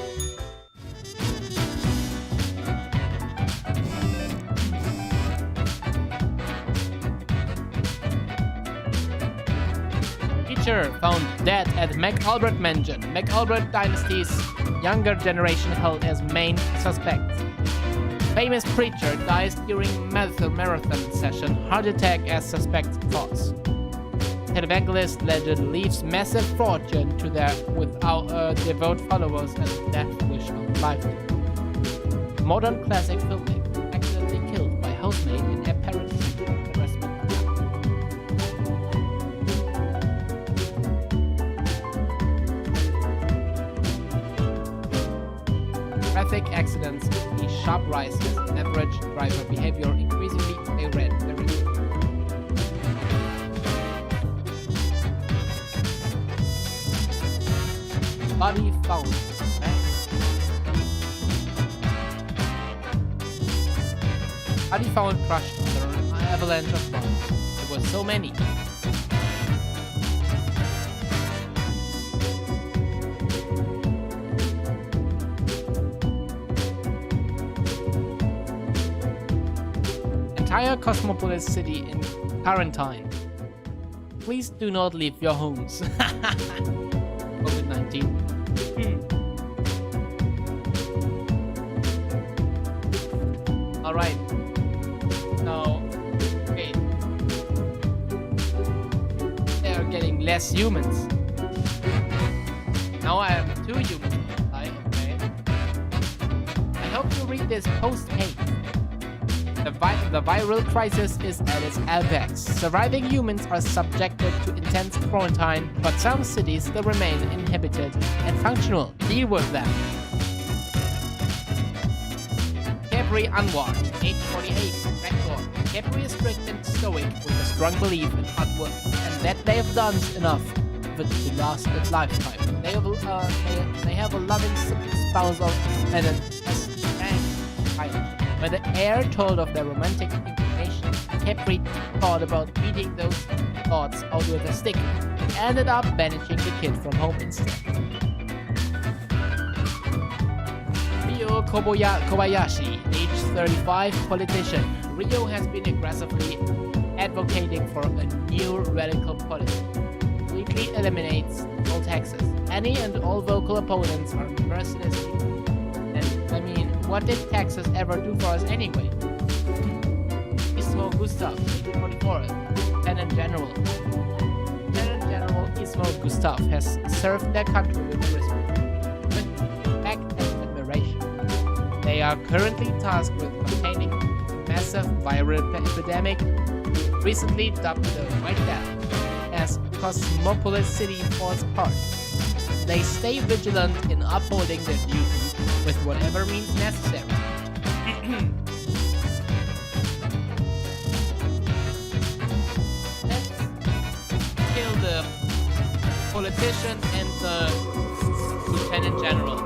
Teacher found dead at McAlbert Mansion. McAlbert Dynasty's younger generation held as main suspects. Famous preacher dies during marathon session. Heart attack as suspected cause. Televangelist legend leaves massive fortune to their devout followers and death wish of lifetime. Modern classic filmmaker accidentally killed by housemaid in apparent harassment. Traffic accidents see sharp rises. Average driver behavior increasingly erratic. Body found. Body found crushed under an avalanche of bombs. There were so many. Entire cosmopolis city in quarantine. Please do not leave your homes. COVID-19. Alright. Now, okay. They are getting less humans. Now I have 2 humans. Okay. I hope you read this post-haste. The viral crisis is at its apex. Surviving humans are subjected to intense quarantine, but some cities still remain inhabited and functional. Deal with them. Capri Anwar, age 48, record. Capri is strict and stoic with a strong belief in hard work, and that they have done enough of it to last its lifetime. They have a loving spousal and an child. When the heir told of their romantic inclination, Capri thought about beating those thoughts out with a stick and ended up banishing the kid from home instead. Ryo Kobayashi, age 35, politician. Ryo has been aggressively advocating for a new radical policy. Completely eliminates all taxes. Any and all vocal opponents are mercilessly. And I mean, what did taxes ever do for us anyway? Ismo Gustav, 44, Lieutenant General. Lieutenant General Ismo Gustav has served their country with respect and admiration. They are currently tasked with containing a massive viral epidemic, recently dubbed the White Death, as Cosmopolis City falls apart. They stay vigilant in upholding their duty with whatever means necessary. Let's kill the politician and the lieutenant general.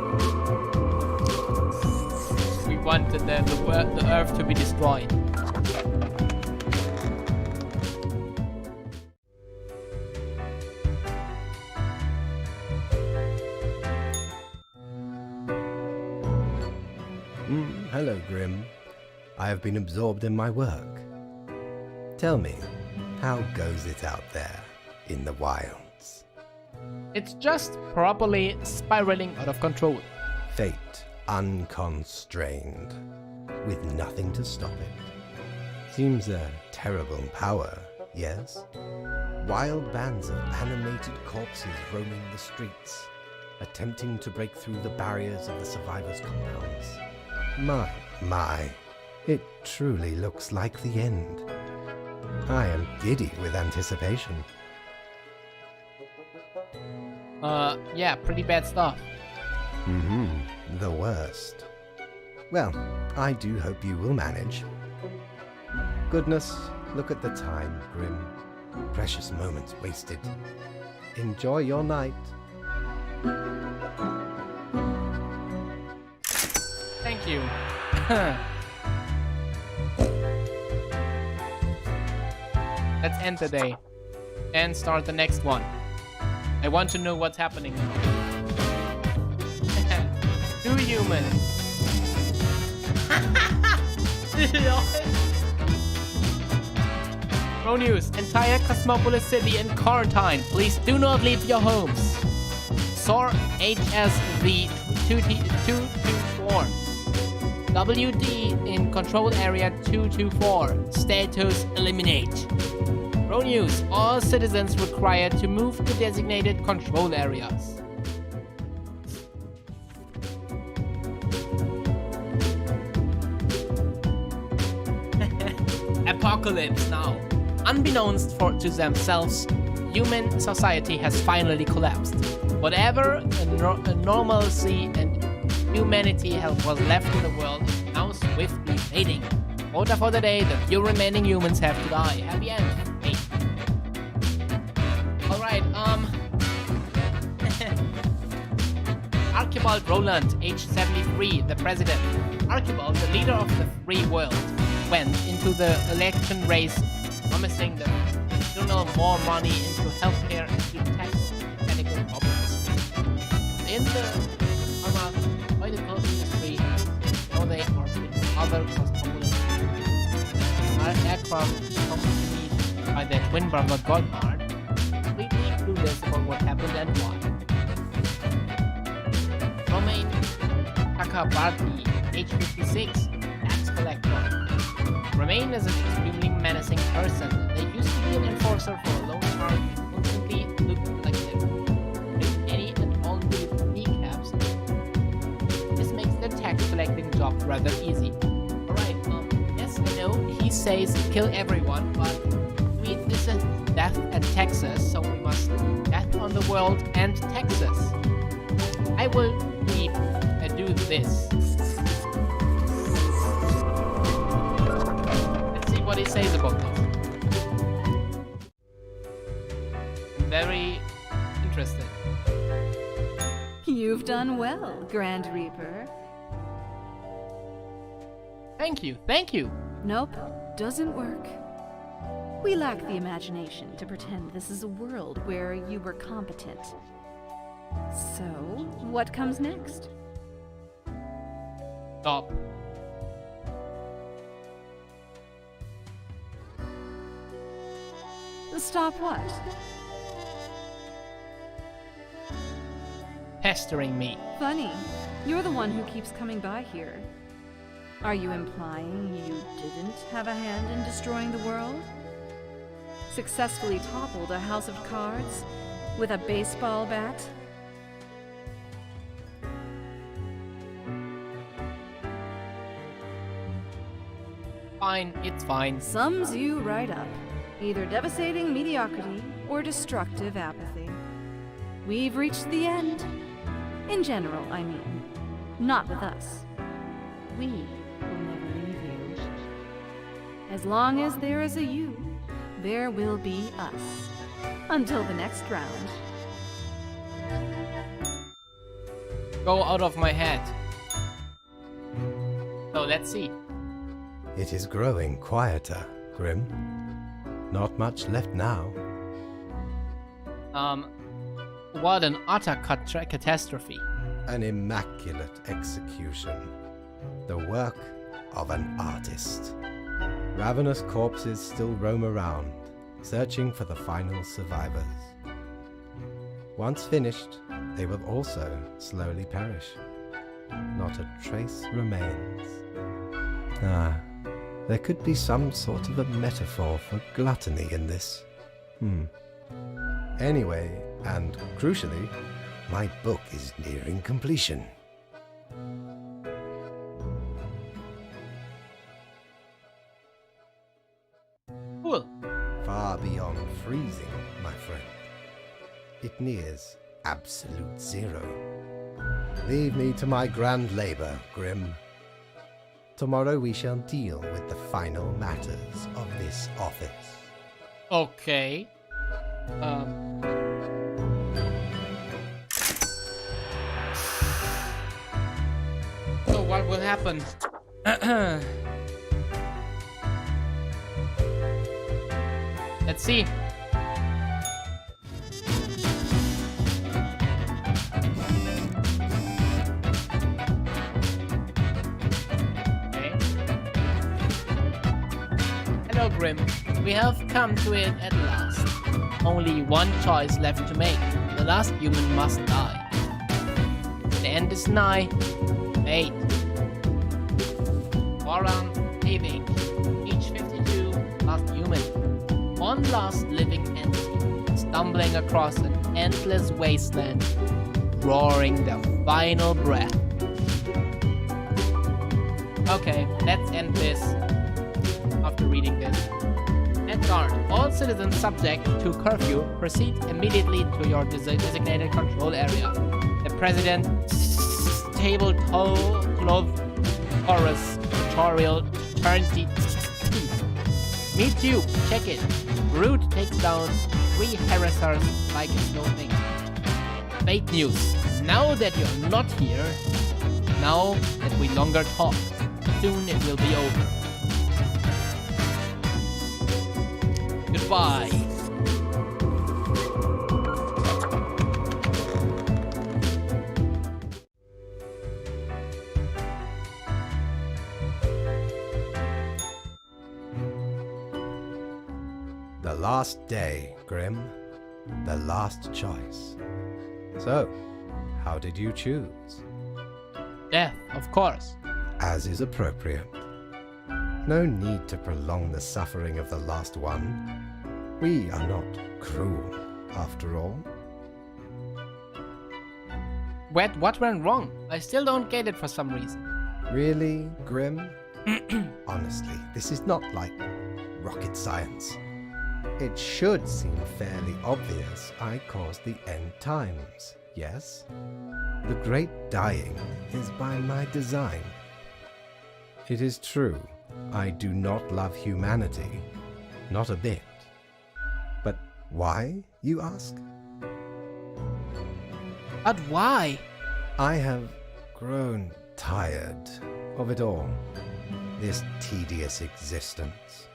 We wanted the earth to be destroyed. Hello, Grim. I have been absorbed in my work. Tell me, how goes it out there in the wilds? It's just properly spiraling out of control. Fate unconstrained, with nothing to stop it. Seems a terrible power, yes? Wild bands of animated corpses roaming the streets, attempting to break through the barriers of the survivors' compounds. My, it truly looks like the end. I am giddy with anticipation. Yeah, pretty bad stuff. The worst. Well, I do hope you will manage. Goodness, look at the time, Grim. Precious moments wasted. Enjoy your night. Thank you. Let's end the day and start the next one. I want to know what's happening now. 2 humans. Pro News, entire Cosmopolis City in quarantine. Please do not leave your homes. SOAR HSV 224. WD in Control Area 224. Status eliminate. Pro news. All citizens required to move to designated control areas. Apocalypse now. Unbeknownst to themselves, human society has finally collapsed. Whatever normalcy and humanity was left in the world is now swiftly fading. Order for the day, the few remaining humans have to die. Happy end. Hey. Alright, Archibald Roland, age 73, the president. Archibald, the leader of the free world, went into the election race promising the journal more money into healthcare and to tackle technical problems. In the pharmaceutical industry, though they are with other components, aircraft accompanied by their twin brother Goldbard, completely clueless about what happened and why. Romain Chakrabarty, age 56, tax collector. Romain is an extremely menacing person. They used to be an enforcer for a long time and constantly looked like they made any and all new kneecaps. This makes their tax collecting job rather easy. Alright, yes, I know, he says kill everyone, but this is death and Texas, so we must death on the world and Texas. I will do this. What he says about this. I'm very interested. You've done well, Grand Reaper. Thank you. Nope, doesn't work. We lack the imagination to pretend this is a world where you were competent. So, what comes next? Stop. Stop what? Pestering me. Funny. You're the one who keeps coming by here. Are you implying you didn't have a hand in destroying the world? Successfully toppled a house of cards with a baseball bat? Fine, it's fine. Sums you right up. Either devastating mediocrity or destructive apathy. We've reached the end. In general, I mean. Not with us. We will never leave you. As long as there is a you, there will be us. Until the next round. Go out of my head. So let's see. It is growing quieter, Grim. Not much left now. What an utter catastrophe. An immaculate execution. The work of an artist. Ravenous corpses still roam around, searching for the final survivors. Once finished, they will also slowly perish. Not a trace remains. There could be some sort of a metaphor for gluttony in this. Anyway, and crucially, my book is nearing completion. Cool. Far beyond freezing, my friend. It nears absolute zero. Leave me to my grand labor, Grim. Tomorrow we shall deal with the final matters of this office. Okay. So what will happen? Let's see. Hello, Grim. We have come to it at last. Only one choice left to make. The last human must die. The end is nigh. Fate. Oran Paving, age 52, last human. One last living entity, stumbling across an endless wasteland, roaring their final breath. Okay, let's end this after reading this. At guard, all citizens subject to curfew proceed immediately to your designated control area. The president, table cloth, chorus, tutorial, eternity. Meet you, check it. Root takes down 3 harassers like it's no thing. Fake news. Now that you're not here, now that we longer talk, soon it will be over. Goodbye. The last day, Grim. The last choice. So, how did you choose? Death, of course. As is appropriate. No need to prolong the suffering of the last one. We are not cruel, after all. What went wrong? I still don't get it for some reason. Really, Grim? Honestly, this is not like rocket science. It should seem fairly obvious I caused the end times, yes? The great dying is by my design. It is true, I do not love humanity, not a bit. But why, you ask? But why? I have grown tired of it all. This tedious existence,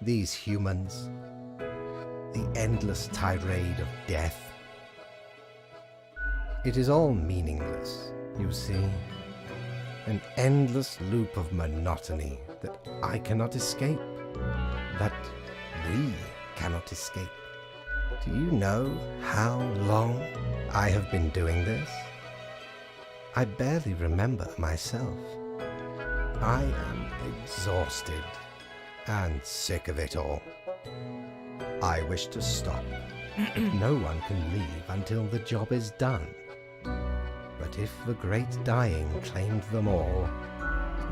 these humans, the endless tirade of death. It is all meaningless, you see. An endless loop of monotony that I cannot escape, that we cannot escape. Do you know how long I have been doing this? I barely remember myself. I am exhausted and sick of it all. I wish to stop. No one can leave until the job is done. But if the great dying claimed them all,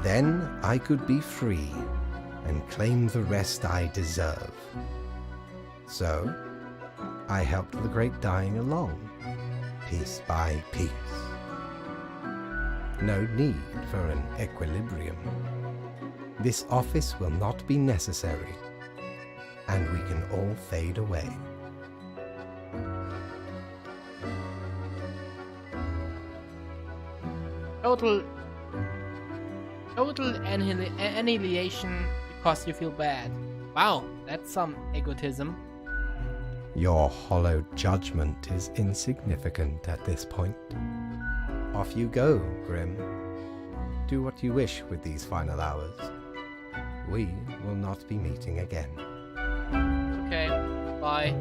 then I could be free and claim the rest I deserve. So, I helped the great dying along, piece by piece. No need for an equilibrium. This office will not be necessary, and we can all fade away. Total annihilation because you feel bad. Wow, that's some egotism. Your hollow judgment is insignificant at this point. Off you go, Grim. Do what you wish with these final hours. We will not be meeting again. Okay, bye.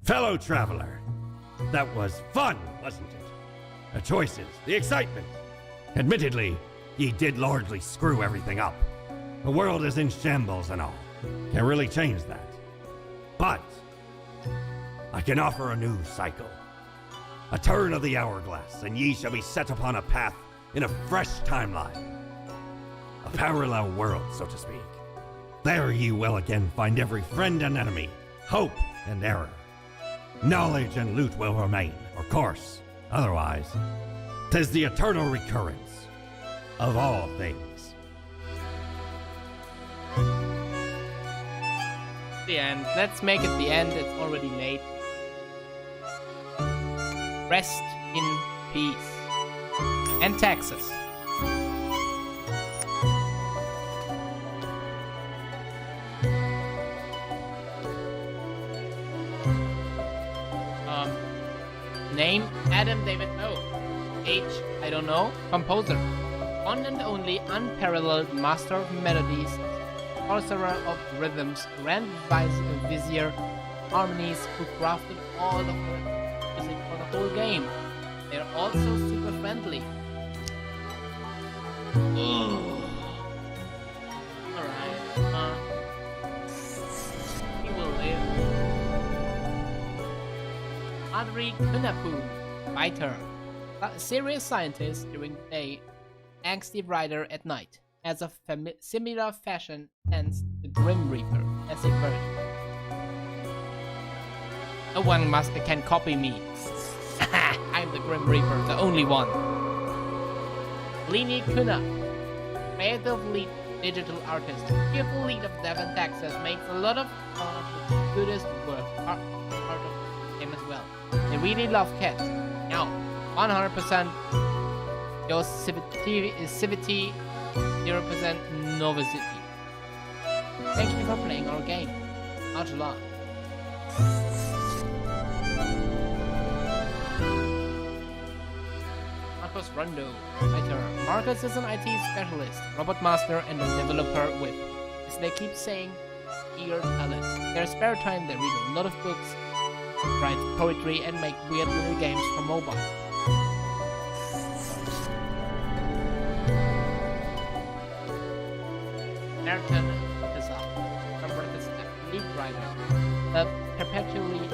Fellow traveler, that was fun, wasn't it? The choices, the excitement. Admittedly, ye did largely screw everything up. The world is in shambles and all. Can't really change that. But I can offer a new cycle. A turn of the hourglass, and ye shall be set upon a path in a fresh timeline. A parallel world, so to speak. There ye will again find every friend and enemy, hope and error. Knowledge and loot will remain, of course. Otherwise, 'tis the eternal recurrence of all things. The end. Let's make it the end. It's already late. Rest in peace. And Texas. Name Adam David O. Age I don't know. Composer. One and only unparalleled master of melodies, sorcerer of rhythms, grand vizier harmonies, who crafted all of the music for the whole game. They're also super friendly. Alright. He will live. Adri Kunapu, writer. A serious scientist during the day, angsty writer at night. Has a similar fashion, hence the Grim Reaper, classic version. No one can copy me. I'm the Grim Reaper, the only one. Lini Kuna, creative lead digital artist, fearful lead of Devon, Texas, makes a lot of the goodest work, part of him as well. They really love cats. Now, 100% Yosivity, 0% Novacity. Thank you for playing our game. Much love. Marcos Rondo, writer. Marcos is an IT specialist, robot master, and a developer with, as they keep saying, eager talent. In their spare time, they read a lot of books, write poetry, and make weird little games for mobile. Ayrton is up. Remember this lead writer, the perpetually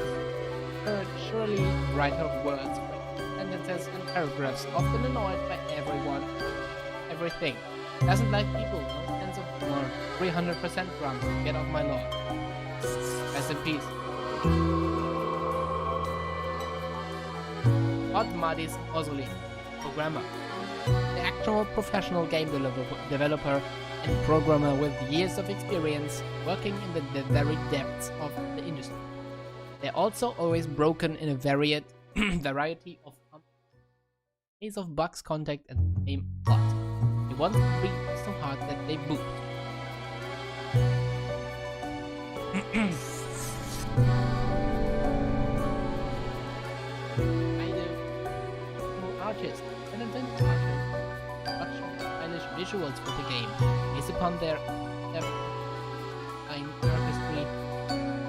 surely writer of words, sentences, and paragraphs, often annoyed by everything. Doesn't like people, no sense of humor, 300% drunk. Get off my lawn. Rest in peace. Odd Madis Ozoli, programmer. The actual professional game developer and programmer with years of experience working in the very depths of the industry. They're also always broken in a variety of case of bugs, contact, and name plot. They want to read so hard that they boot. Artist, talented artist, production, stylish visuals for the game, based upon their fine artistry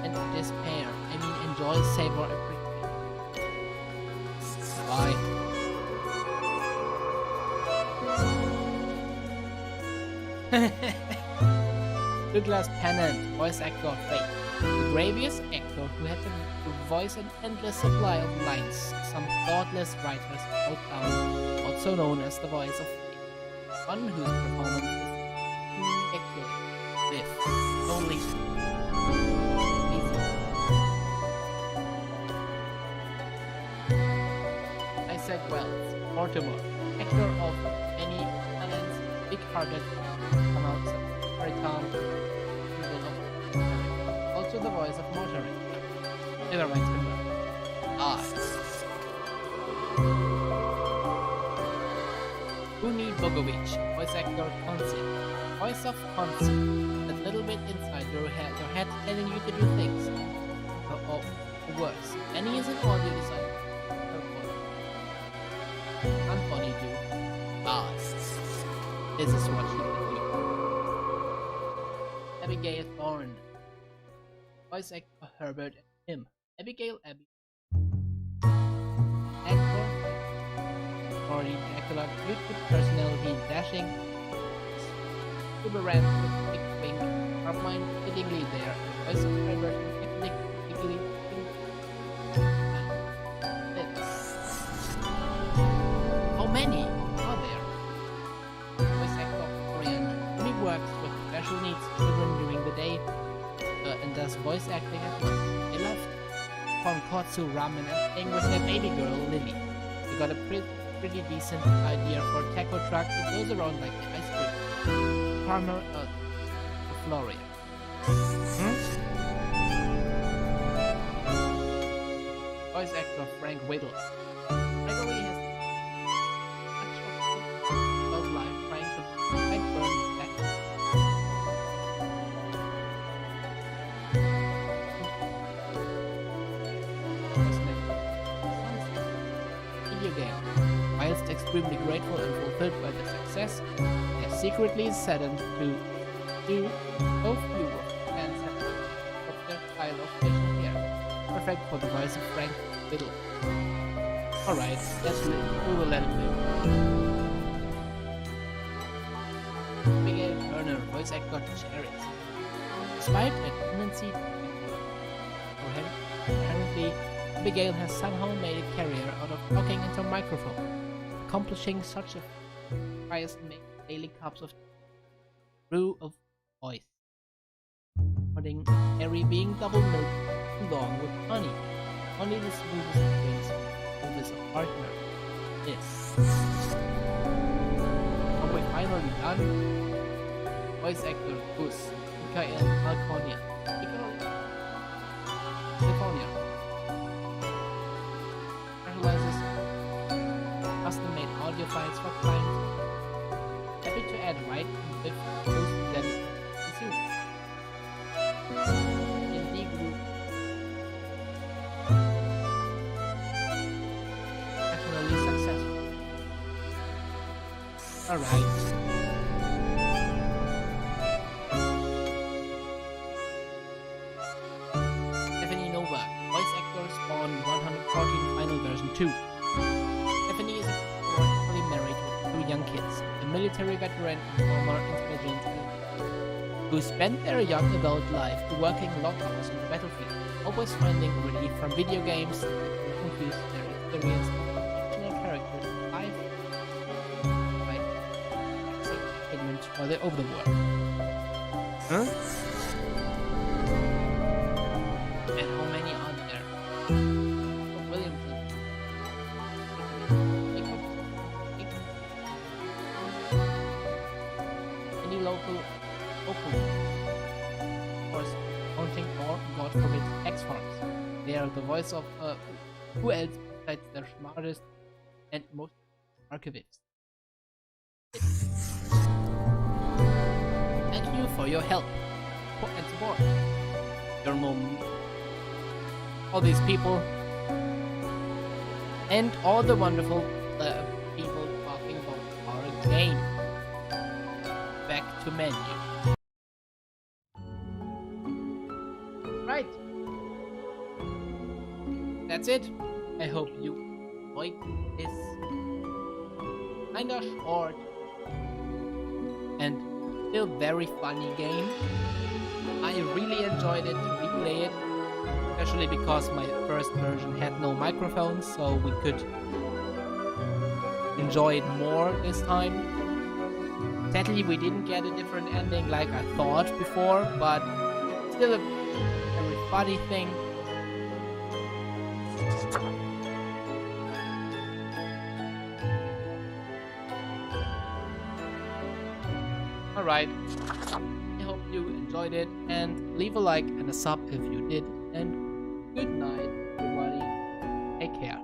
and despair. I mean, enjoy, savor, appreciate. Bye. Douglas Pennant, voice actor of Fate, the gravest actor who had to voice an endless supply of lines. Some thoughtless writers wrote down, also known as the voice of Fate, one whose performance is immaculate. Live, only Isaac Wells, Mortimer, actor of many talents, big-hearted, amounts of Maritan, also the voice of Mortimer. Never mind, Uni Bogovic, voice actor Konzi. Voice of Konzi. That little bit inside your head telling you to do things. Or worse. And he is an audio designer. Unfunny dude. This is what she can do. Abigail Thorne. Voice actor Herbert and Tim. Abigail Abby. Actor Corey Dracula, YouTube personality, dashing, super ran with big wing, Carmine fittingly there, voice of Herbert and technically how many are there? Voice actor Korean, only works with special needs children during the day and does voice acting at night. They love tonkotsu ramen and playing with their baby girl Lily. We got a pretty decent idea for a taco truck. It goes around like ice cream. Farmer Floria. Voice actor Frank Whittle. thrilled by the success, they're secretly saddened to do so few of the fans have of their style of facial hair. Perfect for the voice of Frank Biddle. Alright, we will let it live. Abigail Turner, voice actor Cherries. Despite a tendency for him, apparently Abigail has somehow made a career out of talking into a microphone, accomplishing such a highest make daily cups of brew of voice. Putting Harry being double milked along with honey. Only the smoothest drinks with a partner is. Are we finally done? Voice actor Gus, Mikael Malkonia. California. Specializes custom-made audio files for clients. Happy to add right with those then consume. D&D group. Professionally successful. Alright. Stephanie Nova, voice actor Spawn 114 Final Version 2. Stephanie is happily married with 2 young kids, a military veteran and former intelligence who spent their young adult life working long hours on the battlefield, always finding relief from video games that confuse their experience of fictional characters live by entertainment while they're over the world. Huh? And how many are there? Williamson. Any local, of course, counting or, God forbid, X-Farms. They are the voice of, who else besides the smartest and most archivists. Thank you for your help and support. Your mom, all these people, and all the wonderful people talking about our game. Back to menu. Right. That's it. I hope you enjoyed this kinda short and still very funny game. I really enjoyed it to replay it, especially because my first version had no microphones, so we could enjoy it more this time. Sadly, we didn't get a different ending like I thought before, but still a very funny thing. Alright, I hope you enjoyed it, and leave a like and a sub if you did, and good night everybody, take care.